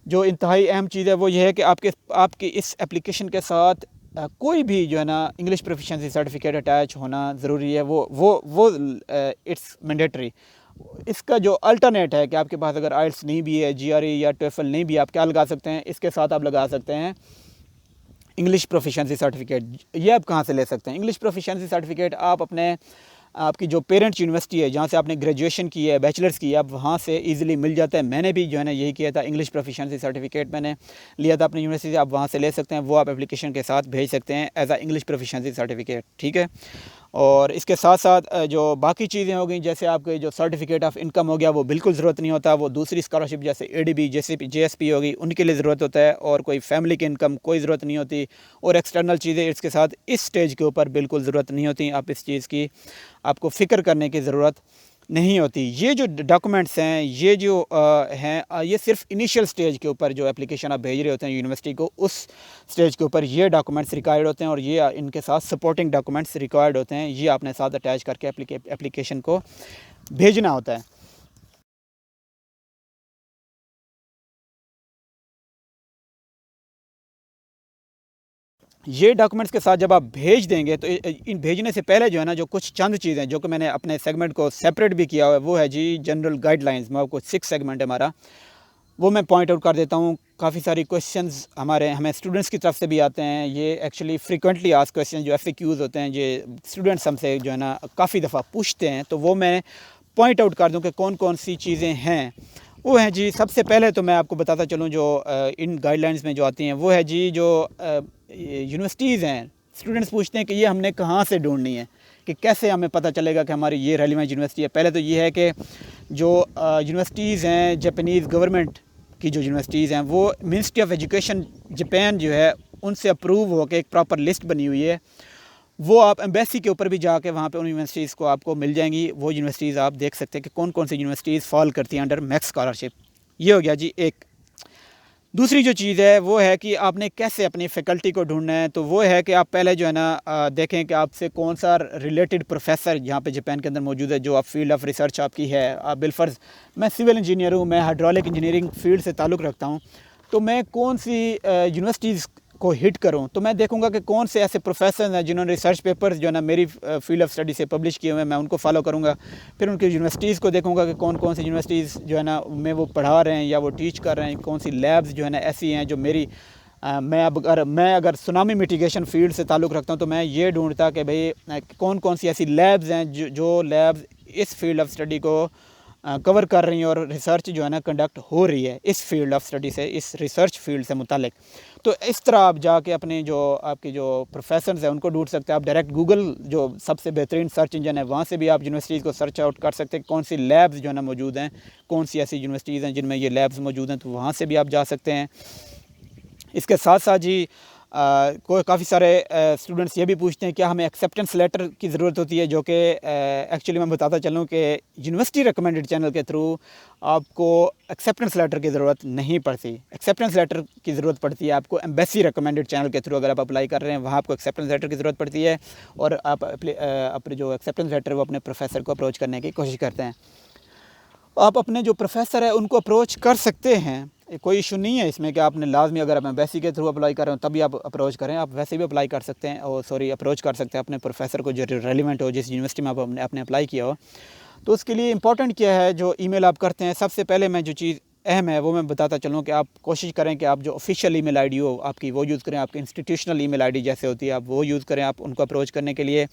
जो इंतहाई अहम चीज़ है वो ये है कि आपकी इस एप्लीकेशन के साथ कोई भी जो है ना इंग्लिश प्रोफिशिएंसी सर्टिफिकेट अटैच होना ज़रूरी है। वो इट्स मैंडेटरी। इसका जो अल्टरनेट है कि आपके पास अगर आइल्स नहीं भी है, GRE या टोएफल नहीं भी, आप क्या लगा सकते हैं, इसके साथ आप लगा सकते हैं इंग्लिश प्रोफिशिएंसी सर्टिफिकेट। ये आप कहाँ से ले सकते हैं? इंग्लिश प्रोफिशिएंसी सर्टिफिकेट आप अपने आपकी जो पेरेंट्स यूनिवर्सिटी है जहाँ से आपने ग्रेजुएशन की है, बैचलर्स की है, आप वहाँ से ईज़िली मिल जाता है। मैंने भी जो है ना यही किया था, इंग्लिश प्रोफिशिएंसी सर्टिफिकेट मैंने लिया था अपनी यूनिवर्सिटी से, आप वहाँ से ले सकते हैं। वो आप एप्लीकेशन के साथ भेज सकते हैं एज आ इंग्लिश प्रोफिशिएंसी सर्टिफिकेट, ठीक है। और इसके साथ साथ जो बाकी चीज़ें हो गई, जैसे आपके जो सर्टिफिकेट ऑफ इनकम हो गया, वो बिल्कुल ज़रूरत नहीं होता। वो दूसरी स्कॉलरशिप जैसे एडीबी, जेएसपी होगी, उनके लिए ज़रूरत होता है, और कोई फैमिली की इनकम कोई ज़रूरत नहीं होती। और एक्सटर्नल चीज़ें इसके साथ इस स्टेज के ऊपर बिल्कुल ज़रूरत नहीं होती। आप इस चीज़ की आपको फ़िक्र करने की ज़रूरत नहीं होती। ये जो डॉक्यूमेंट्स हैं, ये जो हैं, ये सिर्फ इनिशियल स्टेज के ऊपर जो एप्लीकेशन आप भेज रहे होते हैं यूनिवर्सिटी को, उस स्टेज के ऊपर ये डॉक्यूमेंट्स रिक्वायर्ड होते हैं, और ये इनके साथ सपोर्टिंग डॉक्यूमेंट्स रिक्वायर्ड होते हैं। ये आपने साथ अटैच करके एप्लीकेशन को भेजना होता है। ये डॉक्यूमेंट्स के साथ जब आप भेज देंगे, तो इन भेजने से पहले जो है ना, जो कुछ चंद चीज़ें जो कि मैंने अपने सेगमेंट को सेपरेट भी किया हुआ है, वो है जी जनरल गाइडलाइंस। मैं आपको 6 सेगमेंट है हमारा, वो मैं पॉइंट आउट कर देता हूँ। काफ़ी सारी क्वेश्चंस हमें स्टूडेंट्स की तरफ से भी आते हैं। ये एक्चुअली फ्रीक्वेंटली आस्क्ड क्वेश्चन जो FAQs होते हैं, ये स्टूडेंट्स हमसे जो है ना काफ़ी दफ़ा पूछते हैं, तो वो मैं पॉइंट आउट कर दूँ कि कौन कौन सी चीज़ें हैं। वो है जी, सबसे पहले तो मैं आपको बताता चलूँ जो इन गाइडलाइंस में जो आती हैं, वो है जी जो यूनिवर्सिटीज़ हैं। स्टूडेंट्स पूछते हैं कि ये हमने कहाँ से ढूंढनी है, कि कैसे हमें पता चलेगा कि हमारी ये रेलिवेंट यूनिवर्सिटी है। पहले तो ये है कि जो यूनिवर्सिटीज़ हैं, जापानीज़ गवर्नमेंट की जो यूनिवर्सिटीज़ हैं, वो मिनिस्ट्री ऑफ एजुकेशन जापान जो है उनसे अप्रूव हो के एक प्रॉपर लिस्ट बनी हुई है। वो आप एम्बेसी के ऊपर भी जाके वहाँ पे उन यूनिवर्सिटीज़ को आपको मिल जाएंगी। वो यूनिवर्सिटीज़ आप देख सकते हैं कि कौन कौन सी यूनिवर्सिटीज़ फॉल करती हैं अंडर मैक्स स्कॉलरशिप। ये हो गया जी एक। दूसरी जो चीज़ है वो है कि आपने कैसे अपनी फ़ैकल्टी को ढूंढना है। तो वो है कि आप पहले जो है ना देखें कि आपसे कौन सा रिलेटेड प्रोफेसर यहाँ पे जापान के अंदर मौजूद है, जो आप फील्ड ऑफ रिसर्च आपकी है। आप बिलफर्ज मैं सिविल इंजीनियर हूँ, मैं हाइड्रोलिक इंजीनियरिंग फील्ड से ताल्लुक़ रखता हूँ, तो मैं कौन सी यूनिवर्सिटीज़ को हिट करूं, तो मैं देखूंगा कि कौन से ऐसे प्रोफेसर हैं जिन्होंने रिसर्च पेपर्स जो है ना मेरी फील्ड ऑफ स्टडी से पब्लिश किए हुए हैं, मैं उनको फॉलो करूंगा। फिर उनकी यूनिवर्सिटीज़ को देखूंगा कि कौन कौन सी यूनिवर्सिटीज़ जो है ना में वो पढ़ा रहे हैं या वो टीच कर रहे हैं, कौन सी लैब्स जो है ना ऐसी हैं जो मेरी मैं अगर सुनामी मिटिगेशन फील्ड से ताल्लुक़ रखता हूँ, तो मैं ये ढूंढता कि भाई कौन कौन सी ऐसी लैब्स हैं जो लैब्स इस फील्ड ऑफ स्टडी को कवर कर रही हैं और रिसर्च जो है ना कंडक्ट हो रही है इस फील्ड ऑफ स्टडी से, इस रिसर्च फील्ड से मुतालिक। तो इस तरह आप जाके अपने जो आपके जो प्रोफेसर्स हैं उनको ढूंढ सकते हैं। आप डायरेक्ट गूगल जो सबसे बेहतरीन सर्च इंजन है, वहाँ से भी आप यूनिवर्सिटीज़ को सर्च आउट कर सकते हैं, कौन सी लैब्स जो है ना मौजूद हैं, कौन सी ऐसी यूनिवर्सिटीज़ हैं जिनमें ये लैब्स मौजूद हैं, तो वहाँ से भी आप जा सकते हैं। इसके साथ साथ जी कोई काफ़ी सारे स्टूडेंट्स ये भी पूछते हैं क्या हमें एक्सेप्टेंस लेटर की ज़रूरत होती है, जो कि एक्चुअली मैं बताता चलूँ कि यूनिवर्सिटी रिकमेंडेड चैनल के थ्रू आपको एक्सेप्टेंस लेटर की ज़रूरत नहीं पड़ती। एक्सेप्टेंस लेटर की ज़रूरत पड़ती है आपको एम्बेसी रिकमेंडेड चैनल के थ्रू। अगर आप अप्लाई कर रहे हैं वहाँ आपको एक्सेप्टेंस लेटर की ज़रूरत पड़ती है, और आप अपने जो एक्सेप्टेंस लेटर वो अपने प्रोफेसर को अप्रोच करने की कोशिश करते हैं। आप अपने जो प्रोफेसर है उनको अप्रोच कर सकते हैं, कोई इशू नहीं है इसमें कि आपने लाजमी अगर आप एम्बेसी के थ्रू अप्लाई कर रहे हो तभी आप अप्रोच करें। आप वैसे भी अप्लाई कर सकते हैं, और अप्रोच कर सकते हैं अपने प्रोफेसर को जो रेलिवेंट हो, जिस यूनिवर्सिटी में आपने अप्लाई किया हो। तो उसके लिए इंपॉर्टेंट क्या है, जो ईमेल आप करते हैं, सबसे पहले मैं जो चीज़ अहम है वो मैं बताता चलूँ कि आप कोशिश करें कि आप जो ऑफिशियल ईमेल आईडी हो आपकी वो यूज़ करें। आपकी इंस्टीट्यूशनल ईमेल आईडी जैसे होती है आप वो यूज़ करें। आप उनको अप्रोच करने के लिए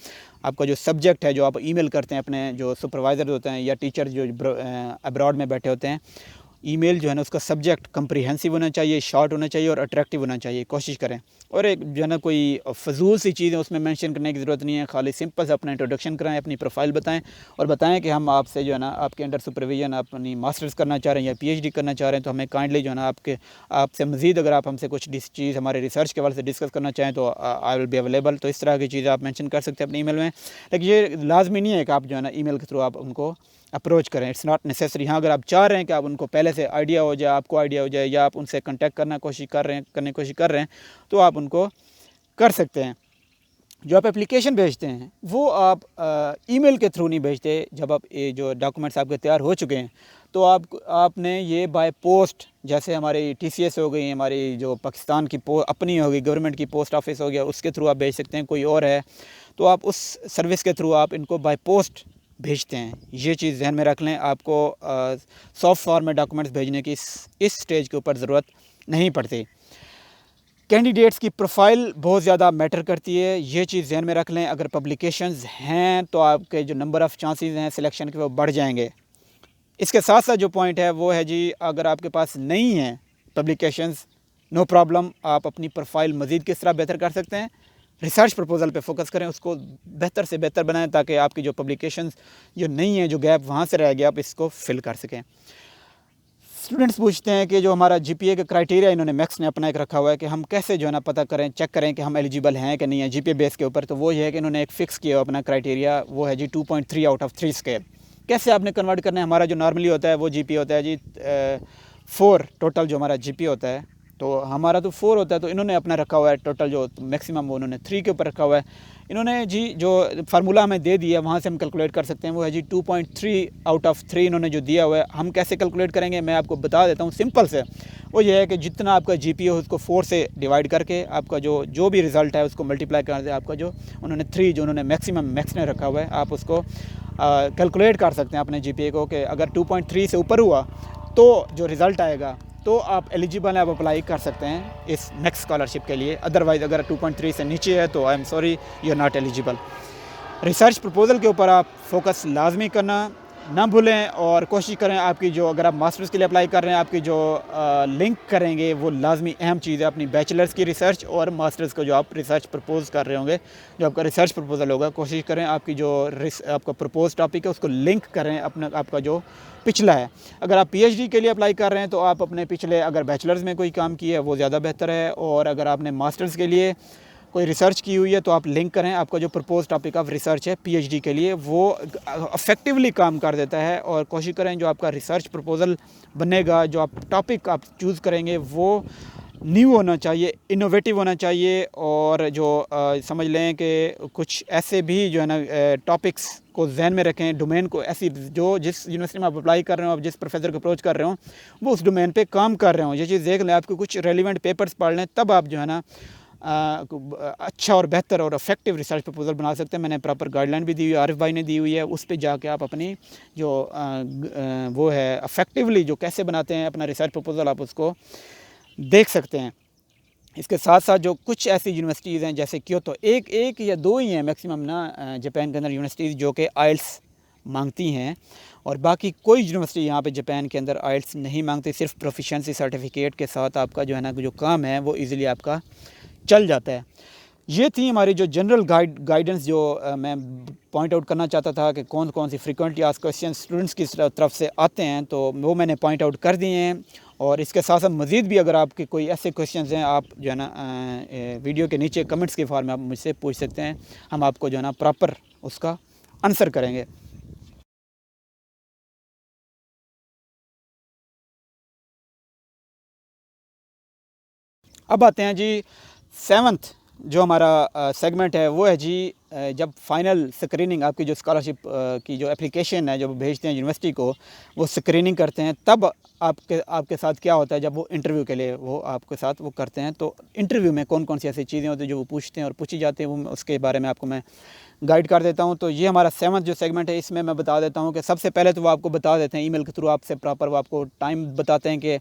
आपका जो सब्जेक्ट है, जो आप ईमेल करते हैं अपने जो सुपरवाइज़र होते हैं या टीचर जो अब्रॉड में बैठे होते हैं, ईमेल जो है ना उसका सब्जेक्ट कम्प्रीहेंसिव होना चाहिए, शॉर्ट होना चाहिए और अट्रैक्टिव होना चाहिए, कोशिश करें। और एक जो है ना कोई फजूल सी चीज़ें उसमें मेंशन करने की ज़रूरत नहीं है। खाली सिंपल से अपना इंट्रोडक्शन कराएं, अपनी प्रोफाइल बताएं और बताएं कि हम आपसे जो है ना आपके अंडर सुपरविजन अपनी मास्टर्स करना चाह रहे हैं या PhD करना चाह रहे हैं, तो हमें काइंडली जो है ना आपसे मज़ीद अगर आप हमसे कुछ चीज़ हमारे रिसर्च के हवाले से डिस्कस करना चाहें तो आई विल बी अवेलेबल। तो इस तरह की चीज़ें आप मेंशन कर सकते हैं अपने ईमेल में। लेकिन ये लाजमी नहीं है कि आप जो है ना ईमेल के थ्रू आप उनको अप्रोच करें, इट्स नॉट नेसेसरी। हाँ, अगर आप चाह रहे हैं कि आप उनको पहले से आइडिया हो जाए, आपको आइडिया हो जाए, या आप उनसे कांटेक्ट करने की कोशिश कर रहे हैं तो आप उनको कर सकते हैं। जो आप एप्लीकेशन भेजते हैं वो आप ईमेल के थ्रू नहीं भेजते। जब आप ये जो डॉक्यूमेंट्स आपके तैयार हो चुके हैं तो आपने ये बाय पोस्ट, जैसे हमारी TCS हो गई, हमारी जो पाकिस्तान की अपनी हो गई, गवर्नमेंट की पोस्ट ऑफिस हो गया, उसके थ्रू आप भेज सकते हैं। कोई और है तो आप उस सर्विस के थ्रू आप इनको बाय पोस्ट भेजते हैं। ये चीज़ ध्यान में रख लें। आपको सॉफ्ट फॉर्म में डॉक्यूमेंट्स भेजने की इस स्टेज के ऊपर ज़रूरत नहीं पड़ती। कैंडिडेट्स की प्रोफाइल बहुत ज़्यादा मैटर करती है, ये चीज़ ध्यान में रख लें। अगर पब्लिकेशंस हैं तो आपके जो नंबर ऑफ़ चांसेस हैं सिलेक्शन के वो बढ़ जाएंगे। इसके साथ साथ जो पॉइंट है वो है जी, अगर आपके पास नहीं है पब्लिकेशंस, नो प्रॉब्लम, आप अपनी प्रोफाइल मज़ीद किस तरह बेहतर कर सकते हैं, रिसर्च प्रपोज़ल पे फोकस करें, उसको बेहतर से बेहतर बनाएं ताकि आपकी जो पब्लिकेशंस जो नहीं है, जो गैप वहाँ से रह गया, आप इसको फिल कर सकें। स्टूडेंट्स पूछते हैं कि जो हमारा जीपीए का क्राइटेरिया इन्होंने मैक्स ने अपना एक रखा हुआ है कि हम कैसे जो है ना पता करें, चेक करें कि हम एलिजिबल हैं कि नहीं है जीपीए बेस के ऊपर। तो वो ये है कि इन्होंने एक फ़िक्स किया अपना क्राइटेरिया, वो है जी 2.3 आउट ऑफ 3 स्केल। कैसे आपने कन्वर्ट करना है, हमारा जो नॉर्मली होता है वो जीपीए होता है जी 4 टोटल जो हमारा जीपीए होता है, तो हमारा तो 4 होता है, तो इन्होंने अपना रखा हुआ है टोटल जो मैक्सिमम वो उन्होंने 3 के ऊपर रखा हुआ है। इन्होंने जी जो फार्मूला हमें दे दिया वहाँ से हम कैलकुलेट कर सकते हैं, वो है जी 2.3 आउट ऑफ 3 इन्होंने जो दिया हुआ है। हम कैसे कैलकुलेट करेंगे मैं आपको बता देता हूँ सिंपल से। वो ये है कि जितना आपका जीपीए हो उसको 4 से डिवाइड करके आपका जो भी रिज़ल्ट है उसको मल्टीप्लाई कर दे, आपका जो उन्होंने 3 जो उन्होंने मैक्सिमम मैक्स ने रखा हुआ है, आप उसको कैलकुलेट कर सकते हैं अपने जीपीए को कि अगर 2.3 से ऊपर हुआ तो जो रिज़ल्ट आएगा तो आप एलिजिबल हैं, आप अप्लाई कर सकते हैं इस नेक्स्ट स्कॉलरशिप के लिए। अदरवाइज़ अगर 2.3 से नीचे है तो I am sorry, you are not eligible. Research proposal के ऊपर आप फोकस लाजमी करना ना भूलें और कोशिश करें आपकी जो, अगर आप मास्टर्स के लिए अप्लाई कर रहे हैं, आपकी जो लिंक करेंगे वो लाजमी अहम चीज़ है अपनी बैचलर्स की रिसर्च और मास्टर्स को जो आप रिसर्च प्रपोज कर रहे होंगे, जो आपका रिसर्च प्रपोज़ल होगा, कोशिश करें आपकी जो आपका प्रपोज टॉपिक है उसको लिंक करें अपना आपका जो पिछला है। अगर आप पीएचडी के लिए अप्लाई कर रहे हैं तो आप अपने पिछले अगर बैचलर्स में कोई काम किया है वो ज़्यादा बेहतर है, और अगर आपने मास्टर्स के लिए कोई रिसर्च की हुई है तो आप लिंक करें आपका जो प्रपोज टॉपिक ऑफ रिसर्च है पीएचडी के लिए, वो अफेक्टिवली काम कर देता है। और कोशिश करें जो आपका रिसर्च प्रपोज़ल बनेगा, जो आप टॉपिक आप चूज़ करेंगे वो न्यू होना चाहिए, इनोवेटिव होना चाहिए, और जो समझ लें कि कुछ ऐसे भी जो है ना टॉपिक्स को जहन में रखें, डोमेन को ऐसी जो जिस यूनिवर्सिटी में आप अप्लाई कर रहे हो, आप जिस प्रोफेसर को अप्रोच कर रहे हो वो उस डोमेन पे काम कर रहे हो, ये चीज़ देख लें। आपको कुछ रेलिवेंट पेपर्स पढ़ लें, तब आप जो है ना अच्छा और बेहतर और इफेक्टिव रिसर्च प्रपोज़ल बना सकते हैं। मैंने प्रॉपर गाइडलाइन भी दी हुई है, आरिफ भाई ने दी हुई है, उस पे जाके आप अपनी जो वो है इफेक्टिवली जो कैसे बनाते हैं अपना रिसर्च प्रपोज़ल, आप उसको देख सकते हैं। इसके साथ साथ जो कुछ ऐसी यूनिवर्सिटीज़ हैं जैसे क्योतो, एक या दो ही हैं मैक्सिमम ना जापान के अंदर यूनिवर्सिटीज़ जो कि आइल्स मांगती हैं, और बाकी कोई यूनिवर्सिटी यहाँ पे जापान के अंदर आइल्स नहीं मांगती। सिर्फ प्रोफिशिएंसी सर्टिफिकेट के साथ आपका जो है ना जो काम है वो इजीली आपका चल जाता है। ये थी हमारी जो जनरल गाइडेंस जो मैं पॉइंट आउट करना चाहता था कि कौन कौन सी फ्रीक्वेंटली आस्क्ड क्वेश्चन स्टूडेंट्स की तरफ से आते हैं, तो वो मैंने पॉइंट आउट कर दिए हैं। और इसके साथ साथ मज़ीद भी अगर आपके कोई ऐसे क्वेश्चंस हैं, आप जो है ना वीडियो के नीचे कमेंट्स के फॉर्म में आप मुझसे पूछ सकते हैं, हम आपको जो है ना प्रॉपर उसका आंसर करेंगे। अब आते हैं जी 7th जो हमारा सेगमेंट है, वो है जी जब फाइनल स्क्रीनिंग आपकी जो स्कॉलरशिप की जो एप्लीकेशन है जब भेजते हैं यूनिवर्सिटी को, वो स्क्रीनिंग करते हैं, तब आपके साथ क्या होता है जब वो इंटरव्यू के लिए वो आपके साथ वो करते हैं। तो इंटरव्यू में कौन कौन सी ऐसी चीज़ें होती हैं जो वो पूछते हैं और पूछी जाती हैं, वो उसके बारे में आपको मैं गाइड कर देता हूँ। तो ये हमारा 7th जो सेगमेंट है, इसमें मैं बता देता हूँ कि सबसे पहले तो वो आपको बता देते हैं ईमेल के थ्रू आपसे प्रॉपर वो आपको टाइम बताते हैं कि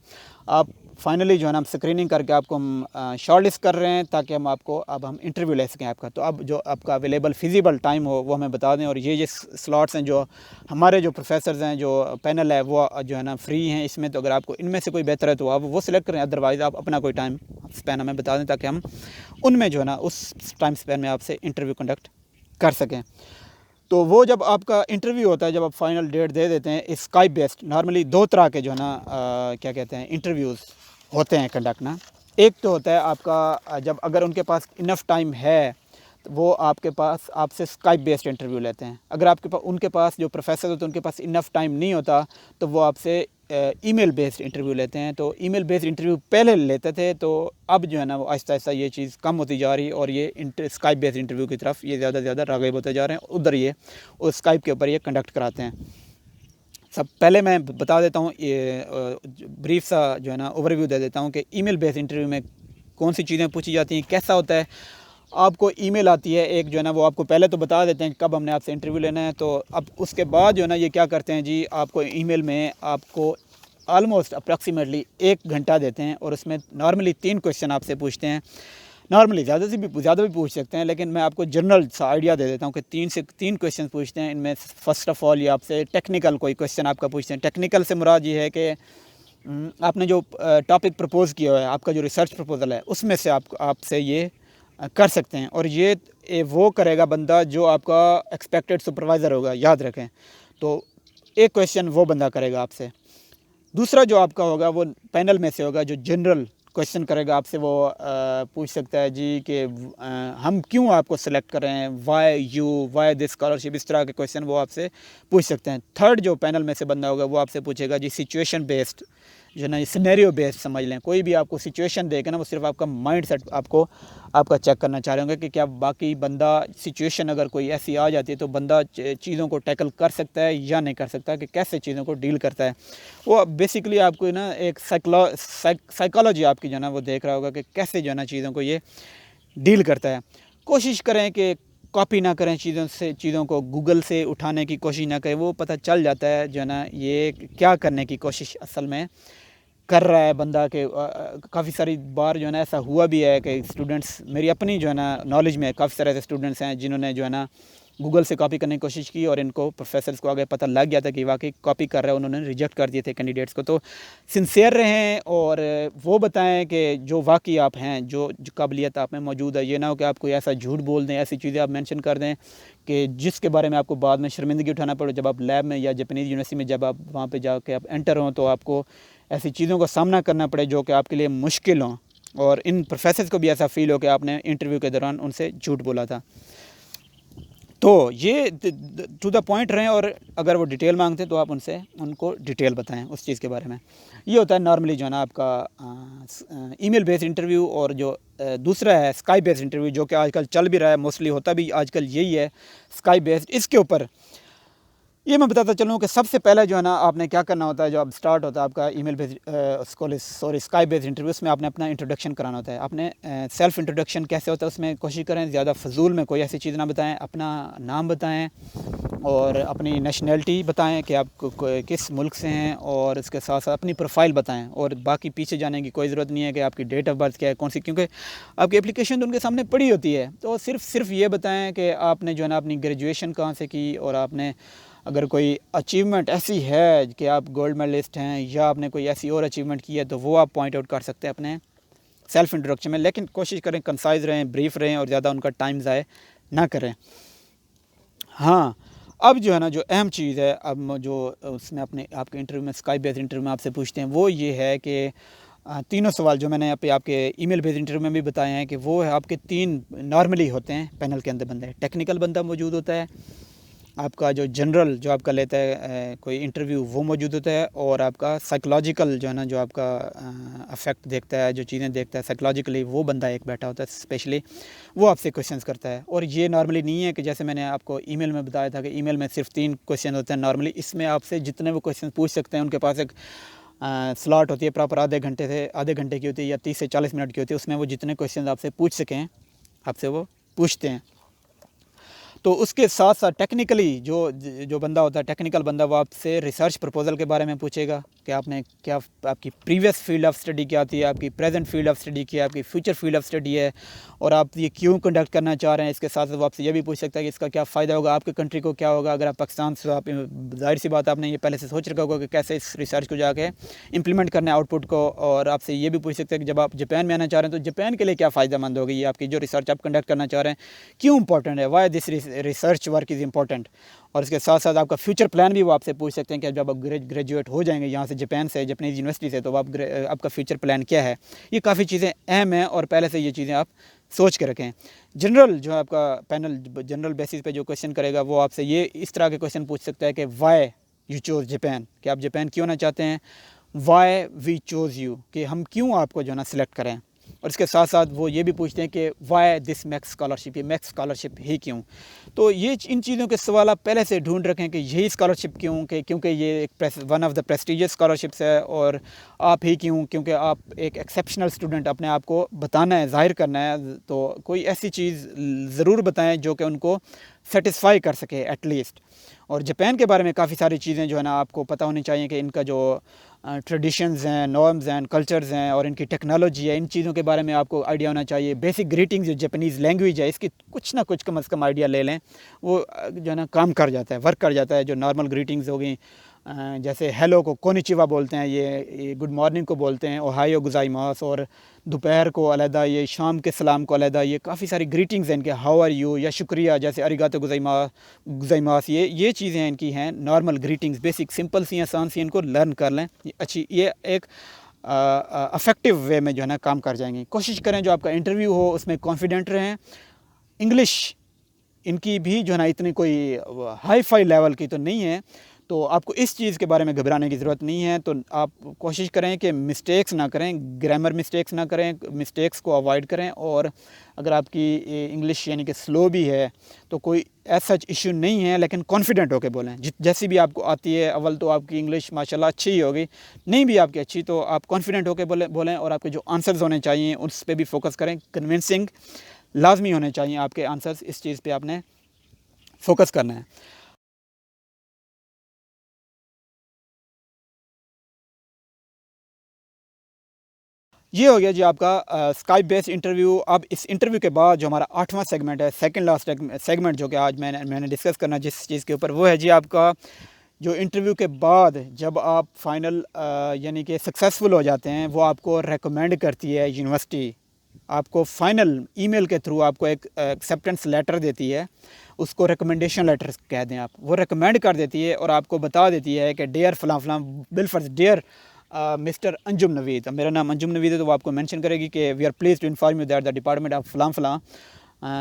आप फाइनली जो है ना हम स्क्रीनिंग करके आपको हम शॉर्ट लिस्ट कर रहे हैं ताकि हम आपको अब हम इंटरव्यू ले सकें आपका। तो अब जो आपका अवेलेबल फिजिबल टाइम हो वो हमें बता दें, और ये स्लॉट्स हैं जो हमारे जो प्रोफेसर्स हैं, जो पैनल है वो जो है ना फ्री हैं इसमें। तो अगर आपको इनमें से कोई बेहतर है तो आप वो सिलेक्ट करें, अदरवाइज़ आप अपना कोई टाइम स्पैन हमें बता दें ताकि हम उनमें जो है ना उस टाइम स्पैन में आपसे इंटरव्यू कंडक्ट कर सकें। तो वो जब आपका इंटरव्यू होता है, जब आप फाइनल डेट दे देते हैं, स्काइप बेस्ड नॉर्मली 2 तरह के जो है ना क्या कहते हैं इंटरव्यूज़ होते हैं कंडक्ट ना। एक तो होता है आपका जब अगर उनके पास इनफ टाइम है तो वो आपके पास आपसे स्काइप बेस्ड इंटरव्यू लेते हैं। अगर आपके पास उनके पास जो प्रोफेसर होते हैं उनके पास इनफ टाइम नहीं होता तो वो आपसे ईमेल बेस्ड इंटरव्यू लेते हैं। तो ईमेल बेस्ड इंटरव्यू पहले लेते थे, तो अब जो है ना वो आहिस्ता आहिस्ता ये चीज़ कम होती जा रही है और ये स्काइप बेस्ड इंटरव्यू की तरफ ये ज़्यादा से ज़्यादा राग़िब होते जा रहे हैं। उधर ये उस स्काइप के ऊपर ये कंडक्ट कराते हैं। सब पहले मैं बता देता हूँ, ये ब्रीफ सा जो है ना ओवरव्यू दे देता हूँ कि ईमेल बेस्ड इंटरव्यू में कौन सी चीज़ें पूछी जाती हैं, कैसा होता है। आपको ईमेल आती है एक जो है ना, वो आपको पहले तो बता देते हैं कब हमने आपसे इंटरव्यू लेना है। तो अब उसके बाद जो है ना ये क्या करते हैं जी, आपको ईमेल में आपको ऑलमोस्ट अप्रॉक्सीमेटली 1 घंटा देते हैं और उसमें नॉर्मली 3 क्वेश्चन आपसे पूछते हैं। नॉर्मली ज़्यादा भी पूछ सकते हैं, लेकिन मैं आपको जनरल सा आइडिया दे देता हूँ कि 3 क्वेश्चन पूछते हैं। इनमें फ़र्स्ट ऑफ़ ऑल ये आपसे टेक्निकल कोई क्वेश्चन आपका पूछते हैं। टेक्निकल से मुराद ये है कि आपने जो टॉपिक प्रपोज़ किया है, आपका जो रिसर्च प्रपोज़ल है, उसमें से आपसे ये कर सकते हैं। और ये वो करेगा बंदा जो आपका एक्सपेक्टेड सुपरवाइज़र होगा, याद रखें। तो एक क्वेश्चन वो बंदा करेगा आपसे। दूसरा जो आपका होगा वो पैनल में से होगा, जो जनरल क्वेश्चन करेगा आपसे। वो पूछ सकता है जी कि हम क्यों आपको सेलेक्ट कर रहे हैं, वाई दिस स्कॉलरशिप, इस तरह के क्वेश्चन वो आपसे पूछ सकते हैं। थर्ड जो पैनल में से बंदा होगा वो आपसे पूछेगा जी सिचुएशन बेस्ड, जो ना सिनेरियो बेस्ड समझ लें। कोई भी आपको सिचुएशन देगा ना, वो सिर्फ आपका माइंड सेट आपका चेक करना चाह रहे होंगे कि क्या बाकी बंदा सिचुएशन अगर कोई ऐसी आ जाती है तो बंदा चीज़ों को टैकल कर सकता है या नहीं कर सकता, कि कैसे चीज़ों को डील करता है। वो बेसिकली आपको ना एक साइकोलॉजी आपकी जो है ना वो देख रहा होगा कि कैसे जो है ना चीज़ों को ये डील करता है। कोशिश करें कि कॉपी ना करें चीज़ों को गूगल से उठाने की कोशिश ना करें। वो पता चल जाता है जो है ना ये क्या करने की कोशिश असल में कर रहा है बंदा के। काफ़ी सारी बार जो है ना ऐसा हुआ भी है कि स्टूडेंट्स, मेरी अपनी जो है ना नॉलेज में काफ़ी सारे ऐसे स्टूडेंट्स हैं जिन्होंने जो है ना गूगल से कॉपी करने की कोशिश की और इनको प्रोफेसर्स को आगे पता लग गया था कि वाकई कॉपी कर रहे हैं, उन्होंने रिजेक्ट कर दिए थे कैंडिडेट्स को। तो सिंसियर रहें और वो बताएं कि जो वाकई आप हैं, जो काबिलियत आप में मौजूद है। ये ना हो कि आप कोई ऐसा झूठ बोल दें, ऐसी चीज़ें आप मेंशन कर दें कि जिसके बारे में आपको बाद में शर्मिंदगी उठाना पड़े। जब आप लैब में या जापानीज़ यूनिवर्सिटी में जब आप वहाँ पर जाके आप एंटर हों तो आपको ऐसी चीज़ों का सामना करना पड़े जो कि आपके लिए मुश्किल हों, और इन प्रोफेसर्स को भी ऐसा फ़ील हो कि आपने इंटरव्यू के दौरान उनसे झूठ बोला था। तो ये टू द पॉइंट रहें, और अगर वो डिटेल मांगते हैं तो आप उनको डिटेल बताएं उस चीज़ के बारे में। ये होता है नॉर्मली जो है ना आपका ईमेल बेस्ड इंटरव्यू। और जो दूसरा है स्काइप बेस्ड इंटरव्यू, जो कि आजकल चल भी रहा है, मोस्टली होता भी आजकल यही है, स्काइप बेस्ड। इसके ऊपर ये मैं बताता चलूँ कि सबसे पहले जो है ना आपने क्या करना होता है, जो अब स्टार्ट होता है आपका email based Skype based interview, उसमें आपने अपना इंट्रोडक्शन कराना होता है। आपने सेल्फ इंट्रोडक्शन कैसे होता है उसमें कोशिश करें ज़्यादा फजूल में कोई ऐसी चीज़ ना बताएं। अपना नाम बताएं और अपनी नेशनैलिटी बताएं कि आप किस मुल्क से हैं, और इसके साथ साथ अपनी प्रोफाइल बताएं। और बाकी पीछे जाने की कोई ज़रूरत नहीं है कि आपकी डेट ऑफ बर्थ क्या है, कौन सी, क्योंकि आपकी एप्लीकेशन तो उनके सामने पड़ी होती है। तो सिर्फ ये बताएं कि आपने जो है ना अपनी ग्रेजुएशन कहाँ से की, और आपने अगर कोई अचीवमेंट ऐसी है कि आप गोल्ड मेडलिस्ट हैं या आपने कोई ऐसी और अचीवमेंट की है, तो वो आप पॉइंट आउट कर सकते हैं अपने सेल्फ इंट्रोडक्शन में। लेकिन कोशिश करें कंसाइज रहें, ब्रीफ रहें और ज़्यादा उनका टाइम ज़ाय ना करें। हाँ, अब जो है ना जो अहम चीज़ है, अब जो उसमें आपके इंटरव्यू में स्काइप बेस्ड इंटरव्यू में आपसे पूछते हैं, वो ये है कि तीनों सवाल जो मैंने आपके ईमेल बेस्ड इंटरव्यू में भी बताए हैं कि वो है आपके 3 नॉर्मली होते हैं पैनल के अंदर बंदे। टेक्निकल बंदा मौजूद होता है, आपका जो जनरल जो आपका लेता है कोई इंटरव्यू वो मौजूद होता है, और आपका साइकोलॉजिकल जो है ना जो आपका अफेक्ट देखता है, जो चीज़ें देखता है साइकोलॉजिकली, वो बंदा एक बैठा होता है स्पेशली, वो आपसे क्वेश्चंस करता है। और ये नॉर्मली नहीं है कि जैसे मैंने आपको ईमेल में बताया था कि ईमेल में सिर्फ 3 क्वेश्चन होते हैं नॉर्मली। इसमें आपसे जितने वो क्वेश्चन पूछ सकते हैं, उनके पास एक स्लॉट होती है प्रॉपर आधे घंटे की होती है या 30 से 40 मिनट की होती है। उसमें वो जितने क्वेश्चन आपसे पूछ सकें आपसे वो पूछते हैं। तो उसके साथ साथ टेक्निकली जो बंदा होता है, टेक्निकल बंदा, वो आपसे रिसर्च प्रपोजल के बारे में पूछेगा कि आपने क्या, आपकी प्रीवियस फील्ड ऑफ स्टडी क्या थी, आपकी प्रेजेंट फील्ड ऑफ स्टडी क्या है, आपकी फ्यूचर फील्ड ऑफ स्टडी है, और आप ये क्यों कंडक्ट करना चाह रहे हैं। इसके साथ साथ वो आपसे ये भी पूछ सकता है कि इसका क्या फ़ायदा होगा, आपके कंट्री को क्या होगा। अगर आप पाकिस्तान से, आप जाहिर सी बात आपने ये पहले से सोच रखा होगा कि कैसे इस रिसर्च को जाके इंप्लीमेंट करना है आउटपुट को। और आपसे ये भी पूछ सकते हैं कि जब आप जापान में आना चाह रहे हैं तो जापान के लिए क्या फ़ायदेमंद होगी, ये आपकी जो रिसर्च आप कंडक्ट करना चाह रहे हैं क्यों इंपॉर्टेंट है, why this research work is important. और इसके साथ साथ आपका फ्यूचर प्लान भी वो आपसे पूछ सकते हैं कि जब आप ग्रेजुएट हो जाएंगे यहाँ से, जापान से, जापानीज़ यूनिवर्सिटी से, तो आपका फ्यूचर प्लान क्या है। ये काफ़ी चीज़ें अहम हैं और पहले से ये चीज़ें आप सोच के रखें। जनरल जो आपका पैनल जनरल बेसिस पे जो क्वेश्चन करेगा, वो आपसे ये इस तरह के क्वेश्चन पूछ सकता है कि वाई यू चोज़ जापान, कि आप जापान क्यों ना चाहते हैं, वाई वी चोज़ यू, कि हम क्यों आपको जो है ना सिलेक्ट करें। और इसके साथ साथ वो ये भी पूछते हैं कि वाई दिस मैक्स स्कॉलरशिप, ये मैक्स स्कॉलरशिप ही क्यों। तो ये इन चीज़ों के सवाल आप पहले से ढूंढ रखें कि यही स्कॉलरशिप क्यों, कि क्योंकि ये एक one of the prestigious scholarships है, और आप ही क्यों, क्योंकि आप एक एक्सेप्शनल स्टूडेंट, अपने आप को बताना है, जाहिर करना है। तो कोई ऐसी चीज़ ज़रूर बताएं जो कि उनको सेटिस्फाई कर सके एटलीस्ट। और जापान के बारे में काफ़ी सारी चीज़ें जो है ना आपको पता होनी चाहिए कि इनका जो ट्रेडिशंस हैं, नॉर्म्स हैं, कल्चर्स हैं और इनकी टेक्नोलॉजी है, इन चीज़ों के बारे में आपको आइडिया होना चाहिए। बेसिक ग्रीटिंग्स जो जापानीज़ लैंग्वेज है इसकी कुछ ना कुछ कम से कम आइडिया ले लें, वो जो है ना काम कर जाता है, वर्क कर जाता है। जो नॉर्मल ग्रीटिंग्स हो गई, जैसे हेलो को कोनिचिवा बोलते हैं, ये गुड मॉर्निंग को बोलते हैं ओहायो गुजाइमास, और दोपहर को अलहदा, ये शाम के सलाम को अलहदा, ये काफ़ी सारी ग्रीटिंग्स हैं इनके, हाउ आर यू या शुक्रिया, जैसे अरिगातो गुजाइमास, ये चीज़ें इनकी हैं नॉर्मल ग्रीटिंग्स, बेसिक सिंपल सी आसान सी, इनको लर्न कर लें, अच्छी, ये एक अफेक्टिव वे में जो है ना काम कर जाएंगे। कोशिश करें जो आपका इंटरव्यू हो उसमें कॉन्फिडेंट रहें। इंग्लिश इनकी भी जो है ना इतनी कोई हाई फाई लेवल की तो नहीं है, तो आपको इस चीज़ के बारे में घबराने की ज़रूरत नहीं है। तो आप कोशिश करें कि मिस्टेक्स ना करें, ग्रामर मिस्टेक्स ना करें, मिस्टेक्स को अवॉइड करें। और अगर आपकी इंग्लिश यानी कि स्लो भी है तो कोई ऐसा इशू नहीं है, लेकिन कॉन्फिडेंट होकर बोलें। जैसी भी आपको आती है, अव्वल तो आपकी इंग्लिश माशाल्लाह अच्छी ही होगी, नहीं भी आपकी अच्छी तो आप कॉन्फिडेंट होकर बोलें। और आपके जो आंसर्स होने चाहिए उस पर भी फोकस करें, कन्विंसिंग लाजमी होने चाहिए आपके आंसर्स, इस चीज़ पे आपने फोकस करना है। ये हो गया जी आपका स्काइप बेस्ड इंटरव्यू। अब इस इंटरव्यू के बाद जो हमारा 8वां सेगमेंट है, सेकंड लास्ट सेगमेंट, जो कि आज मैंने डिस्कस करना जिस चीज़ के ऊपर, वो है जी आपका जो इंटरव्यू के बाद जब आप फाइनल यानी कि सक्सेसफुल हो जाते हैं, वो आपको रेकमेंड करती है यूनिवर्सिटी, आपको फाइनल ईमेल के थ्रू आपको एक एक्सेप्टेंस लेटर देती है, उसको रिकमेंडेशन लेटर कह दें आप, वो रिकमेंड कर देती है और आपको बता देती है कि डियर फ़लाँ फ़लाँ बिलफर्ज डियर मिस्टर अंजुम नवीद, मेरा नाम अंजुम नवीद है, तो वो आपको मेंशन करेगी कि we are please to inform you that the department of फ़लाँ फ़लाँ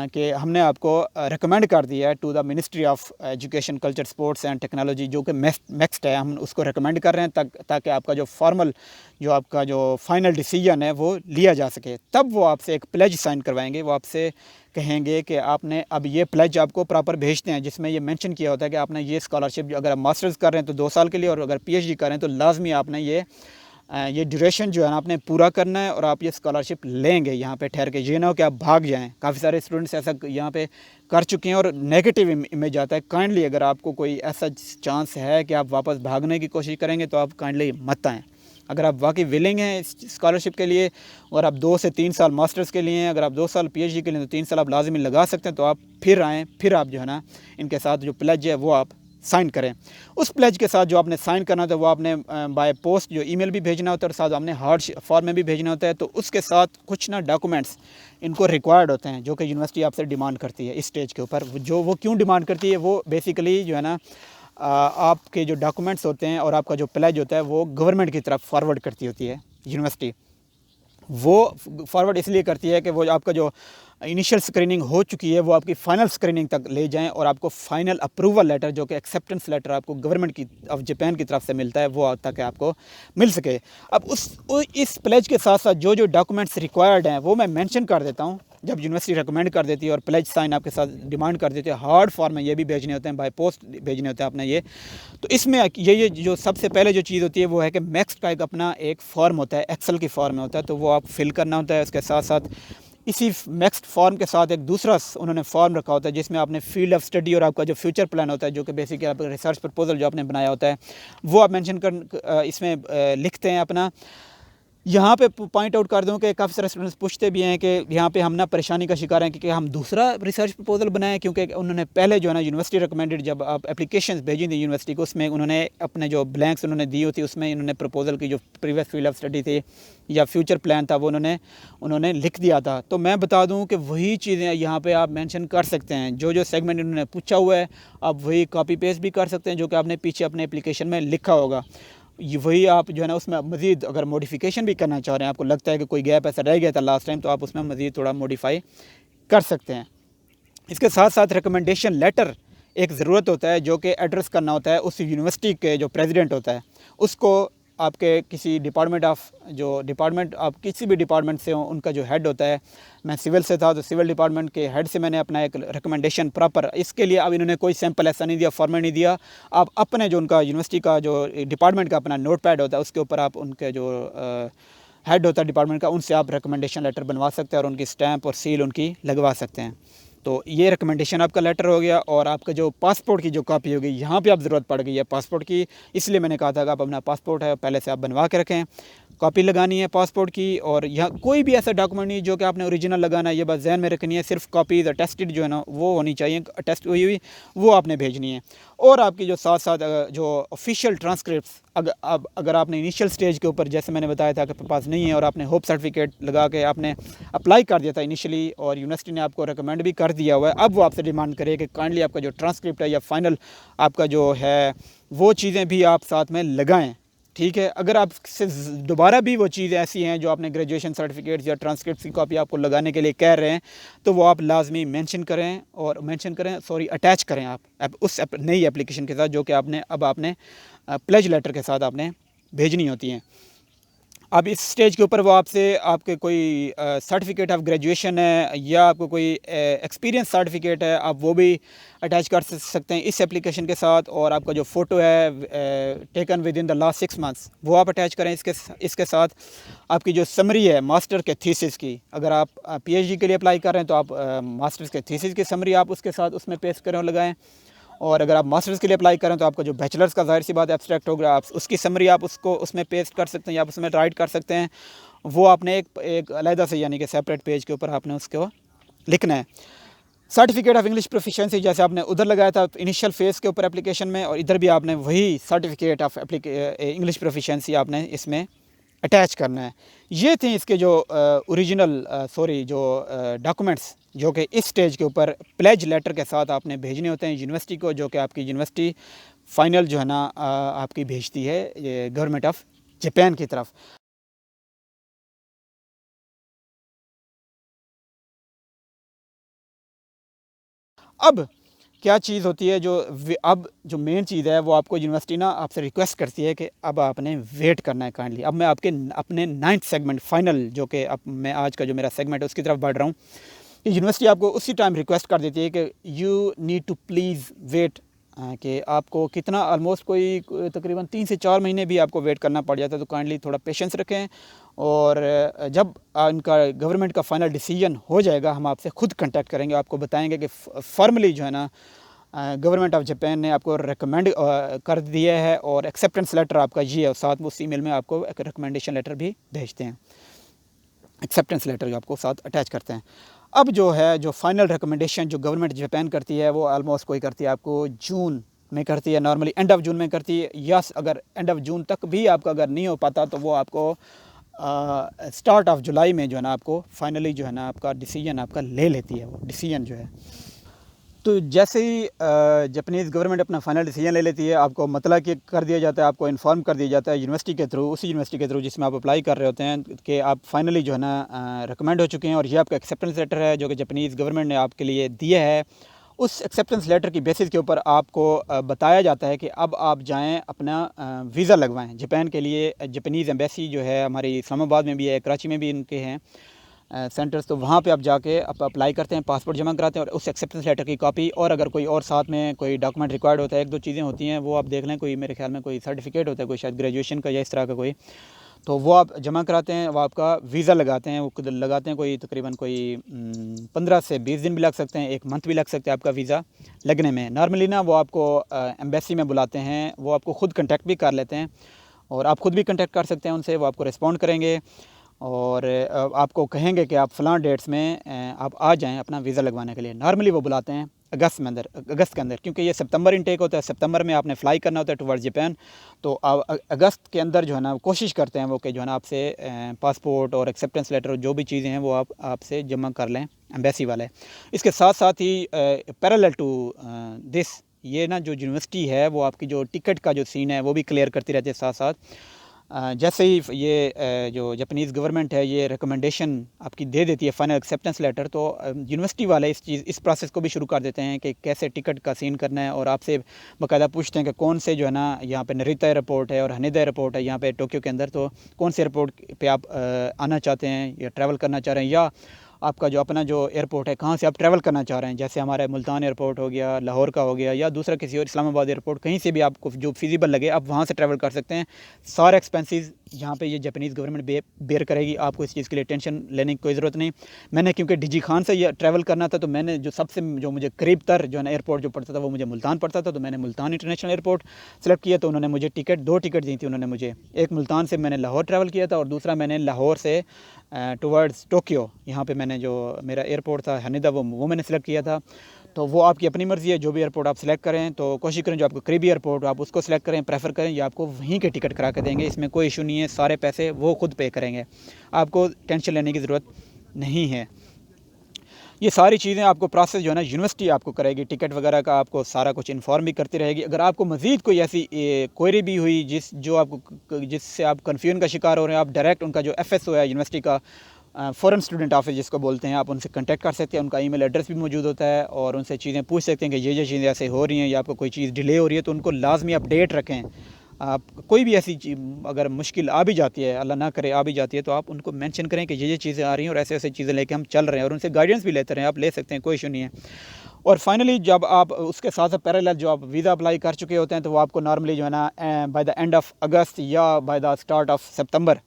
कि हमने आपको रिकमेंड कर दिया है to the ministry of education, culture, sports and technology, जो कि नेक्स्ट है, हम उसको रिकमेंड कर रहे हैं ताकि आपका जो फॉर्मल जो आपका जो फाइनल डिसीजन है वो लिया जा सके। तब वो आपसे एक प्लेज साइन करवाएंगे, वो आपसे कहेंगे कि आपने अब ये प्लेज आपको प्रॉपर भेजते हैं, जिसमें ये मेंशन किया होता है कि आपने ये स्कॉलरशिप, अगर आप मास्टर्स कर रहे हैं तो 2 साल के लिए, और अगर पीएचडी कर रहे हैं तो लाजमी आपने ये ड्यूरेशन जो है ना आपने पूरा करना है और आप ये स्कॉलरशिप लेंगे यहाँ पे ठहर के। ये ना हो कि आप भाग जाएं, काफ़ी सारे स्टूडेंट्स ऐसा यहाँ पे कर चुके हैं और नेगेटिव इमेज आता है। काइंडली अगर आपको कोई ऐसा चांस है कि आप वापस भागने की कोशिश करेंगे तो आप काइंडली मत आएँ। अगर आप वाकई विलिंग हैं स्कॉलरशिप के लिए और आप 2 से 3 साल मास्टर्स के लिए हैं, अगर आप 2 साल पीएचडी के लिए तो 3 साल आप लाजमी लगा सकते हैं, तो आप फिर आएँ, फिर आप जो है ना इनके साथ जो प्लेज है वो आप साइन करें। उस प्लेज के साथ जो आपने साइन करना होता है वो आपने बाय पोस्ट जो ईमेल भी भेजना होता है और साथ आपने हार्ड फॉर्म में भी भेजना होता है। तो उसके साथ कुछ ना डॉक्यूमेंट्स इनको रिक्वायर्ड होते हैं जो कि यूनिवर्सिटी आपसे डिमांड करती है इस स्टेज के ऊपर। जो वो क्यों डिमांड करती है, वो बेसिकली जो है ना आपके जो डॉक्यूमेंट्स होते हैं और आपका जो प्लेज होता है वो गवर्नमेंट की तरफ फॉरवर्ड करती होती है यूनिवर्सिटी। वो फॉरवर्ड इसलिए करती है कि वो आपका जो इनिशियल स्क्रीनिंग हो चुकी है वो आपकी फ़ाइनल स्क्रीनिंग तक ले जाएं और आपको फ़ाइनल अप्रूवल लेटर, जो कि एक्सेप्टेंस लेटर आपको गवर्नमेंट की ऑफ जापान की तरफ से मिलता है, वो ताकि आपको मिल सके। अब इस प्लेज के साथ साथ जो डॉक्यूमेंट्स रिक्वायर्ड हैं वो मैं मेंशन कर देता हूँ। जब यूनिवर्सिटी रिकमेंड कर देती है और प्लेज साइन आपके साथ डिमांड कर देती है, हार्ड फॉर्म में ये भी भेजने होते हैं, बाय पोस्ट भेजने होते हैं आपने ये। तो इसमें ये जो सबसे पहले जो चीज़ होती है वो है कि मैक्स का एक अपना एक फॉर्म होता है, एक्सेल की फॉर्म में होता है, तो वो आप फिल करना होता है। उसके साथ साथ इसी नेक्स्ट फॉर्म के साथ एक दूसरा उन्होंने फॉर्म रखा होता है जिसमें आपने फील्ड ऑफ स्टडी और आपका जो फ्यूचर प्लान होता है, जो कि बेसिकली आप रिसर्च प्रपोजल जो आपने बनाया होता है, वो आप मेंशन कर इसमें लिखते हैं अपना। यहाँ पे पॉइंट आउट कर दूँ कि काफ़ी सारे स्टूडेंट्स पूछते भी हैं कि यहाँ पे हम ना परेशानी का शिकार हैं कि हम दूसरा रिसर्च प्रपोजल बनाएं, क्योंकि उन्होंने पहले जो है ना यूनिवर्सिटी रिकमेंडेड जब आप एप्लीकेशंस भेजी थी यूनिवर्सिटी को, उसमें उन्होंने अपने जो ब्लैंक्स उन्होंने दी होती उसमें उन्होंने प्रपोजल की जो प्रीवियस फील्ड ऑफ स्टडी थी या फ्यूचर प्लान था वो उन्होंने लिख दिया था। तो मैं बता दूँ कि वही चीज़ें यहाँ पर आप मैंशन कर सकते हैं, जो सेगमेंट उन्होंने पूछा हुआ है आप वही कॉपी पेस्ट भी कर सकते हैं जो कि आपने पीछे अपने एप्लीकेशन में लिखा होगा। वही आप जो है ना उसमें मज़ीद अगर मॉडिफिकेशन भी करना चाह रहे हैं, आपको लगता है कि कोई गैप ऐसा रह गया था लास्ट टाइम, तो आप उसमें मज़ीद थोड़ा मॉडिफाई कर सकते हैं। इसके साथ साथ रिकमेंडेशन लेटर एक ज़रूरत होता है जो कि एड्रेस करना होता है उस यूनिवर्सिटी के जो प्रेसिडेंट होता है उसको। आपके किसी डिपार्टमेंट आप किसी भी डिपार्टमेंट से हो, उनका जो हेड होता है, मैं सिविल से था तो सिविल डिपार्टमेंट के हेड से मैंने अपना एक रिकमेंडेशन प्रॉपर, इसके लिए अब इन्होंने कोई सैम्पल ऐसा नहीं दिया, फॉर्मेट नहीं दिया। आप अपने जो उनका यूनिवर्सिटी का जो डिपार्टमेंट का अपना नोट पैड होता है उसके ऊपर आप उनके जो हेड होता है डिपार्टमेंट का, उनसे आप रिकमेंडेशन लेटर बनवा सकते हैं और उनकी स्टैंप और सील उनकी लगवा सकते हैं। तो ये रिकमेंडेशन आपका लेटर हो गया। और आपका जो पासपोर्ट की जो कॉपी होगी, यहाँ पे आप ज़रूरत पड़ गई है पासपोर्ट की, इसलिए मैंने कहा था कि आप अपना पासपोर्ट है पहले से आप बनवा के रखें, कॉपी लगानी है पासपोर्ट की। और यहाँ कोई भी ऐसा डॉक्यूमेंट नहीं जो कि आपने ओरिजिनल लगाना है, ये बात ज़हन में रखनी है। सिर्फ कॉपीज़ अटेस्टेड जो है ना वो होनी चाहिए, अटेस्ट हुई हुई वो आपने भेजनी है। और आपकी जो साथ साथ जो ऑफिशियल ट्रांसक्रिप्ट्स अगर आपने इनिशियल स्टेज के ऊपर, जैसे मैंने बताया था कि आपके पास नहीं है और आपने होप सर्टिफिकेट लगा के आपने अप्लाई कर दिया था इनिशियली और यूनिवर्सिटी ने आपको रिकमेंड भी कर दिया हुआ है, अब वो आपसे डिमांड करे कि काइंडली आपका जो ट्रांसक्रिप्ट है या फाइनल आपका जो है वो चीज़ें भी आप साथ में लगाएं। ठीक है, अगर आपसे दोबारा भी वो चीज़ें ऐसी हैं जो आपने ग्रेजुएशन सर्टिफिकेट्स या ट्रांसक्रिप्ट की कॉपी आपको लगाने के लिए कह रहे हैं, तो वो आप लाजमी मेंशन करें और अटैच करें आप उस नई एप्लीकेशन के साथ जो कि आपने प्लेज लेटर के साथ आपने भेजनी होती हैं। अब इस स्टेज के ऊपर वो आपके कोई सर्टिफिकेट ऑफ ग्रेजुएशन है या आपको कोई एक्सपीरियंस सर्टिफिकेट है, आप वो भी अटैच कर सकते हैं इस एप्लीकेशन के साथ। और आपका जो फ़ोटो है taken with in the last 6 months वो आप अटैच करें इसके साथ। आपकी जो समरी है मास्टर के थीसिस की, अगर आप पीएचडी के लिए अप्लाई कर रहे हैं तो आप मास्टर्स के थीसिस की समरी आप उसके साथ उसमें पेस्ट करें और लगाएं। और अगर आप मास्टर्स के लिए अप्लाई करें तो आपका जो बैचलर्स का ज़ाहिर सी बात एब्स्ट्रैक्ट होगा, आप उसकी समरी आप उसको उसमें पेस्ट कर सकते हैं या आप उसमें राइट कर सकते हैं। वो आपने एक अलहदा से यानी कि सेपरेट पेज के ऊपर आपने उसको लिखना है। सर्टिफिकेट ऑफ इंग्लिश प्रोफिशिएंसी जैसे आपने उधर लगाया था इनिशियल फेज़ के ऊपर एप्लीकेशन में, और इधर भी आपने वही सर्टिफिकेट ऑफ इंग्लिश प्रोफिशिएंसी आपने इसमें अटैच करना है। ये थे इसके जो ओरिजिनल डॉक्यूमेंट्स जो कि इस स्टेज के ऊपर प्लेज लेटर के साथ आपने भेजने होते हैं यूनिवर्सिटी को, जो कि आपकी यूनिवर्सिटी फाइनल जो है ना आपकी भेजती है ये गवर्नमेंट ऑफ जापान की तरफ। अब क्या चीज़ होती है अब जो मेन चीज़ है वो आपको यूनिवर्सिटी ना आपसे रिक्वेस्ट करती है कि अब आपने वेट करना है काइंडली। अब मैं अपने 9th सेगमेंट फाइनल जो कि अब मैं आज का जो मेरा सेगमेंट है उसकी तरफ बढ़ रहा हूँ। यूनिवर्सिटी आपको उसी टाइम रिक्वेस्ट कर देती है कि you need to please wait, कि आपको कितना ऑलमोस्ट कोई तकरीबन 3 से 4 महीने भी आपको वेट करना पड़ जाता है। तो काइंडली थोड़ा पेशेंस रखें और जब इनका गवर्नमेंट का फाइनल डिसीजन हो जाएगा हम आपसे खुद कांटेक्ट करेंगे, आपको बताएंगे कि फॉर्मली जो है ना गवर्नमेंट ऑफ जापान ने आपको रिकमेंड कर दिया है और एक्सेप्टेंस लेटर आपका ये है, और साथ में उस ईमेल में आपको एक रिकमेंडेशन लेटर भी भेजते हैं, एक्सेप्टेंस लेटर जो आपको साथ अटैच करते हैं। अब जो है जो फाइनल रिकमेंडेशन जो गवर्नमेंट जापान करती है वो ऑलमोस्ट कोई करती है आपको जून में करती है, नॉर्मली एंड ऑफ जून में करती है। यस, अगर एंड ऑफ जून तक भी आपका अगर नहीं हो पाता तो वो आपको स्टार्ट ऑफ जुलाई में जो है ना आपको फाइनली जो है ना आपका डिसीजन आपका ले लेती है वो डिसीजन जो है। तो जैसे ही जापानीज़ गवर्नमेंट अपना फाइनल डिसीजन ले लेती है आपको मतलब कि कर दिया जाता है, आपको इन्फॉर्म कर दिया जाता है यूनिवर्सिटी के थ्रू, उसी यूनिवर्सिटी के थ्रू जिसमें आप अप्लाई कर रहे होते हैं कि आप फाइनली जो है ना रिकमेंड हो चुके हैं और ये आपका एक्सेप्टेंस लेटर है जो कि जापानीज़ गवर्नमेंट ने आपके लिए दिया है। उस एक्सेप्टेंस लेटर की बेसिस के ऊपर आपको बताया जाता है कि अब आप जाएं अपना वीज़ा लगवाएं जापान के लिए। जापानीज़ एम्बेसी जो है हमारी इस्लामाबाद में भी है, कराची में भी इनके हैं सेंटर्स, तो वहाँ पे आप जाके आप अप्लाई करते हैं, पासपोर्ट जमा कराते हैं और उस एक्सेप्टेंस लेटर की कॉपी, और अगर कोई और साथ में कोई डॉक्यूमेंट रिक्वायर्ड होता है, एक दो चीज़ें होती हैं वो आप देख लें, कोई मेरे ख्याल में कोई सर्टिफिकेट होता है कोई शायद ग्रेजुएशन का या इस तरह का कोई, तो वो आप जमा कराते हैं, वो आपका वीज़ा लगाते हैं। वो लगाते हैं कोई तकरीबन कोई 15 से 20 दिन भी लग सकते हैं, 1 मंथ भी लग सकता है आपका वीज़ा लगने में। नॉर्मली ना वो आपको एम्बेसी में बुलाते हैं, वो आपको ख़ुद कंटेक्ट भी कर लेते हैं और आप ख़ुद भी कंटेक्ट कर सकते हैं उनसे, वो आपको रिस्पॉन्ड करेंगे और आपको कहेंगे कि आप फ़लाँ डेट्स में आप आ जाएं अपना वीज़ा लगवाने के लिए। नॉर्मली वो बुलाते हैं अगस्त के अंदर, क्योंकि ये सितंबर इनटेक होता है, सितंबर में आपने फ़्लाई करना होता है टुवर्ड्स जापान, तो अगस्त के अंदर जो है ना कोशिश करते हैं वो कि जो है ना आपसे पासपोर्ट और एक्सेप्टेंस लेटर जो भी चीज़ें हैं वो आपसे जमा कर लें एम्बेसी वाले। इसके साथ साथ ही पैरेलल टू दिस ये ना जो यूनिवर्सिटी है वो आपकी जो टिकट का जो सीन है वो भी क्लियर करती रहती है साथ साथ। जैसे ही ये जो जापानीज़ गवर्नमेंट है ये रिकमेंडेशन आपकी दे देती है फाइनल एक्सेप्टेंस लेटर, तो यूनिवर्सिटी वाले इस प्रोसेस को भी शुरू कर देते हैं कि कैसे टिकट का सीन करना है, और आपसे बाकायदा पूछते हैं कि कौन से जो है ना यहाँ पे नरिता एयरपोर्ट है और हनेदा एयरपोर्ट है यहाँ पे टोक्यो के अंदर, तो कौन से एयरपोर्ट पे आप आना चाहते हैं या ट्रैवल करना चाह रहे हैं, या आपका जो अपना जो एयरपोर्ट है कहाँ से आप ट्रैवल करना चाह रहे हैं। जैसे हमारे मुल्तान एयरपोर्ट हो गया, लाहौर का हो गया, या दूसरा किसी और इस्लामाबाद एयरपोर्ट, कहीं से भी आपको जो फिजिबल लगे आप वहाँ से ट्रैवल कर सकते हैं। सारे एक्सपेंसेस यहाँ पे ये जापानीज़ गवर्नमेंट बेयर करेगी, आपको इस चीज़ के लिए टेंशन लेने की कोई ज़रूरत नहीं। मैंने क्योंकि डीजी खान से ये ट्रैवल करना था, तो मैंने जो सबसे जो मुझे करीब तर जो है ना एयरपोर्ट जो पड़ता था वो मुझे मुल्तान पड़ता था, तो मैंने मुल्तान इंटरनेशनल एयरपोर्ट सेलेक्ट किया। तो उन्होंने मुझे दो टिकट दी थी उन्होंने मुझे। एक मुल्तान से मैंने लाहौर ट्रैवल किया था और दूसरा मैंने लाहौर से टुवर्ड्स टोक्यो, यहाँ पे मैंने जो मेरा एयरपोर्ट था हनीदा वो मैंने सेलेक्ट किया था। तो वो आपकी अपनी मर्ज़ी है, जो भी एयरपोर्ट आप सेलेक्ट करें, तो कोशिश करें जो आपको करीबी एयरपोर्ट आप उसको सेलेक्ट करें, प्रेफर करें, या आपको वहीं के टिकट करा के देंगे। इसमें कोई इशू नहीं है, सारे पैसे वो खुद पे करेंगे, आपको टेंशन लेने की ज़रूरत नहीं है। ये सारी चीज़ें आपको प्रोसेस जो है ना यूनिवर्सिटी आपको करेगी, टिकट वगैरह का आपको सारा कुछ इन्फॉर्म भी करती रहेगी। अगर आपको मज़ीद कोई ऐसी क्वेरी भी हुई जिससे आप कन्फ्यूजन का शिकार हो रहे हैं, आप डायरेक्ट उनका जो FSO है यूनिवर्सिटी का, फ़ॉरेन स्टूडेंट ऑफिस जिसको बोलते हैं, आप उनसे कांटेक्ट कर सकते हैं। उनका ईमेल एड्रेस भी मौजूद होता है और उनसे चीज़ें पूछ सकते हैं कि ये चीज़ें ऐसे हो रही हैं या आपको कोई चीज़ डिले हो रही है, तो उनको लाजमी अपडेट रखें। आप कोई भी ऐसी अगर मुश्किल आ भी जाती है, अल्लाह ना करे आ भी जाती है, तो आप उनको मेंशन करें कि ये चीज़ें आ रही हैं और ऐसे ऐसे चीज़ें लेके हम चल रहे हैं, और उनसे गाइडेंस भी लेते रहें। आप ले सकते हैं, कोई इशू नहीं है। और फाइनली जब आप उसके साथ साथ पैरेलल जो आप वीज़ा अप्लाई कर चुके होते हैं, तो वो आपको नॉर्मली जो है ना बाय द एंड ऑफ अगस्त या बाय द स्टार्ट ऑफ सितंबर,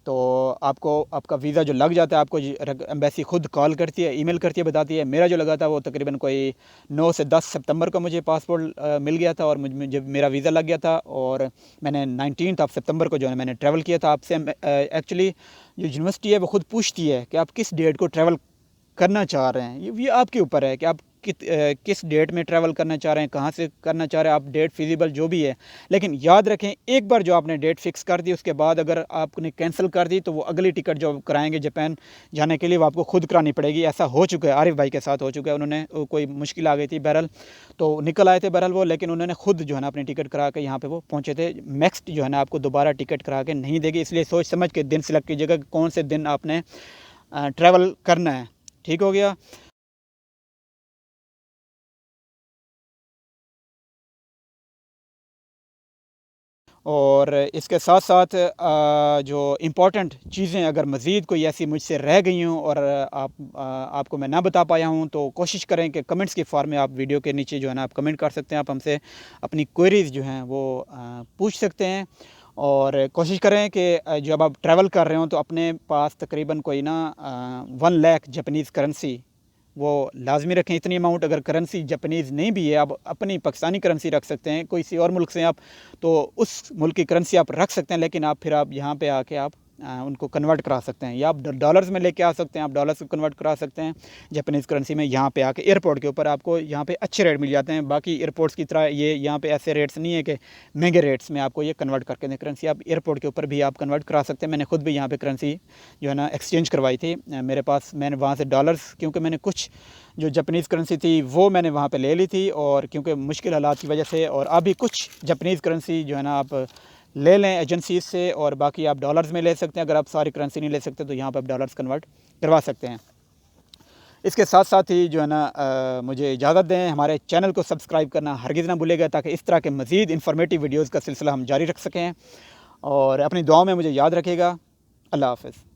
तो आपको आपका वीज़ा जो लग जाता है, आपको एम्बेसी खुद कॉल करती है, ईमेल करती है, बताती है। मेरा जो लगा था वो तकरीबन कोई 9 से 10 सितंबर को मुझे पासपोर्ट मिल गया था और मुझे मेरा वीज़ा लग गया था, और मैंने 19 सितंबर को जो है मैंने ट्रैवल किया था। आपसे एक्चुअली जो यूनिवर्सिटी है वो खुद पूछती है कि आप किस डेट को ट्रैवल करना चाह रहे हैं। ये आपके ऊपर है कि आप किस डेट में ट्रैवल करना चाह रहे हैं, कहाँ से करना चाह रहे हैं, आप डेट फिजिबल जो भी है। लेकिन याद रखें, एक बार जो आपने डेट फिक्स कर दी, उसके बाद अगर आपने कैंसिल कर दी, तो वो अगली टिकट जो कराएंगे जापान जाने के लिए, वो आपको खुद करानी पड़ेगी। ऐसा हो चुका है, आरिफ भाई के साथ हो चुका है। उन्होंने कोई मुश्किल आ गई थी, बहरहाल तो निकल आए थे बहरहाल वो, लेकिन उन्होंने खुद जो है ना अपनी टिकट करा के यहाँ पर वो पहुँचे थे। नेक्स्ट जो है ना आपको दोबारा टिकट करा के नहीं देगी, इसलिए सोच समझ के दिन सेलेक्ट कीजिएगा कि कौन से दिन आपने ट्रैवल करना है। ठीक हो गया। और इसके साथ साथ जो इम्पोर्टेंट चीज़ें अगर मज़ीद कोई ऐसी मुझसे रह गई हों और आपको मैं ना बता पाया हूँ, तो कोशिश करें कि कमेंट्स के फॉर्म में आप वीडियो के नीचे जो है ना आप कमेंट कर सकते हैं। आप हमसे अपनी क्वेरीज़ जो हैं वो पूछ सकते हैं। और कोशिश करें कि जब आप ट्रैवल कर रहे हो तो अपने पास तकरीबन कोई ना 1 लाख जापानीज़ करेंसी वो लाजमी रखें। इतनी अमाउंट अगर करेंसी जापानीज़ नहीं भी है, आप अपनी पाकिस्तानी करेंसी रख सकते हैं। कोई सी और मुल्क से आप, तो उस मुल्क की करेंसी आप रख सकते हैं, लेकिन आप यहाँ पे आके आप उनको कन्वर्ट करा सकते हैं, या आप डॉलर्स में लेके आ सकते हैं, आप डॉलर्स को कन्वर्ट करा सकते हैं जापानीज़ करेंसी में। यहाँ पे आके एयरपोर्ट के ऊपर आपको यहाँ पे अच्छे रेट मिल जाते हैं। बाकी एयरपोर्ट्स की तरह ये यहाँ पे ऐसे रेट्स नहीं है कि महंगे रेट्स में आपको ये कन्वर्ट करके दें करेंसी। आप एयरपोर्ट के ऊपर भी आप कन्वर्ट करा सकते हैं। मैंने खुद भी यहाँ पे करेंसी जो है ना एक्सचेंज करवाई थी। मेरे पास मैंने वहाँ से डॉलर्स, क्योंकि मैंने कुछ जो जापानीज़ करेंसी थी वो मैंने वहाँ पे ले ली थी, और क्योंकि मुश्किल हालात की वजह से, और अभी कुछ जापानीज़ करेंसी जो है ना आप ले लें एजेंसीज से, और बाकी आप डॉलर्स में ले सकते हैं। अगर आप सारी करेंसी नहीं ले सकते तो यहाँ पर आप डॉलर्स कन्वर्ट करवा सकते हैं। इसके साथ साथ ही जो है ना मुझे इजाज़त दें, हमारे चैनल को सब्सक्राइब करना हरगिज़ ना भूलेगा, ताकि इस तरह के मज़ीद इन्फॉर्मेटिव वीडियोज़ का सिलसिला हम जारी रख सकें। और अपनी दुआओं में मुझे याद रखिएगा। अल्लाह हाफ़िज़।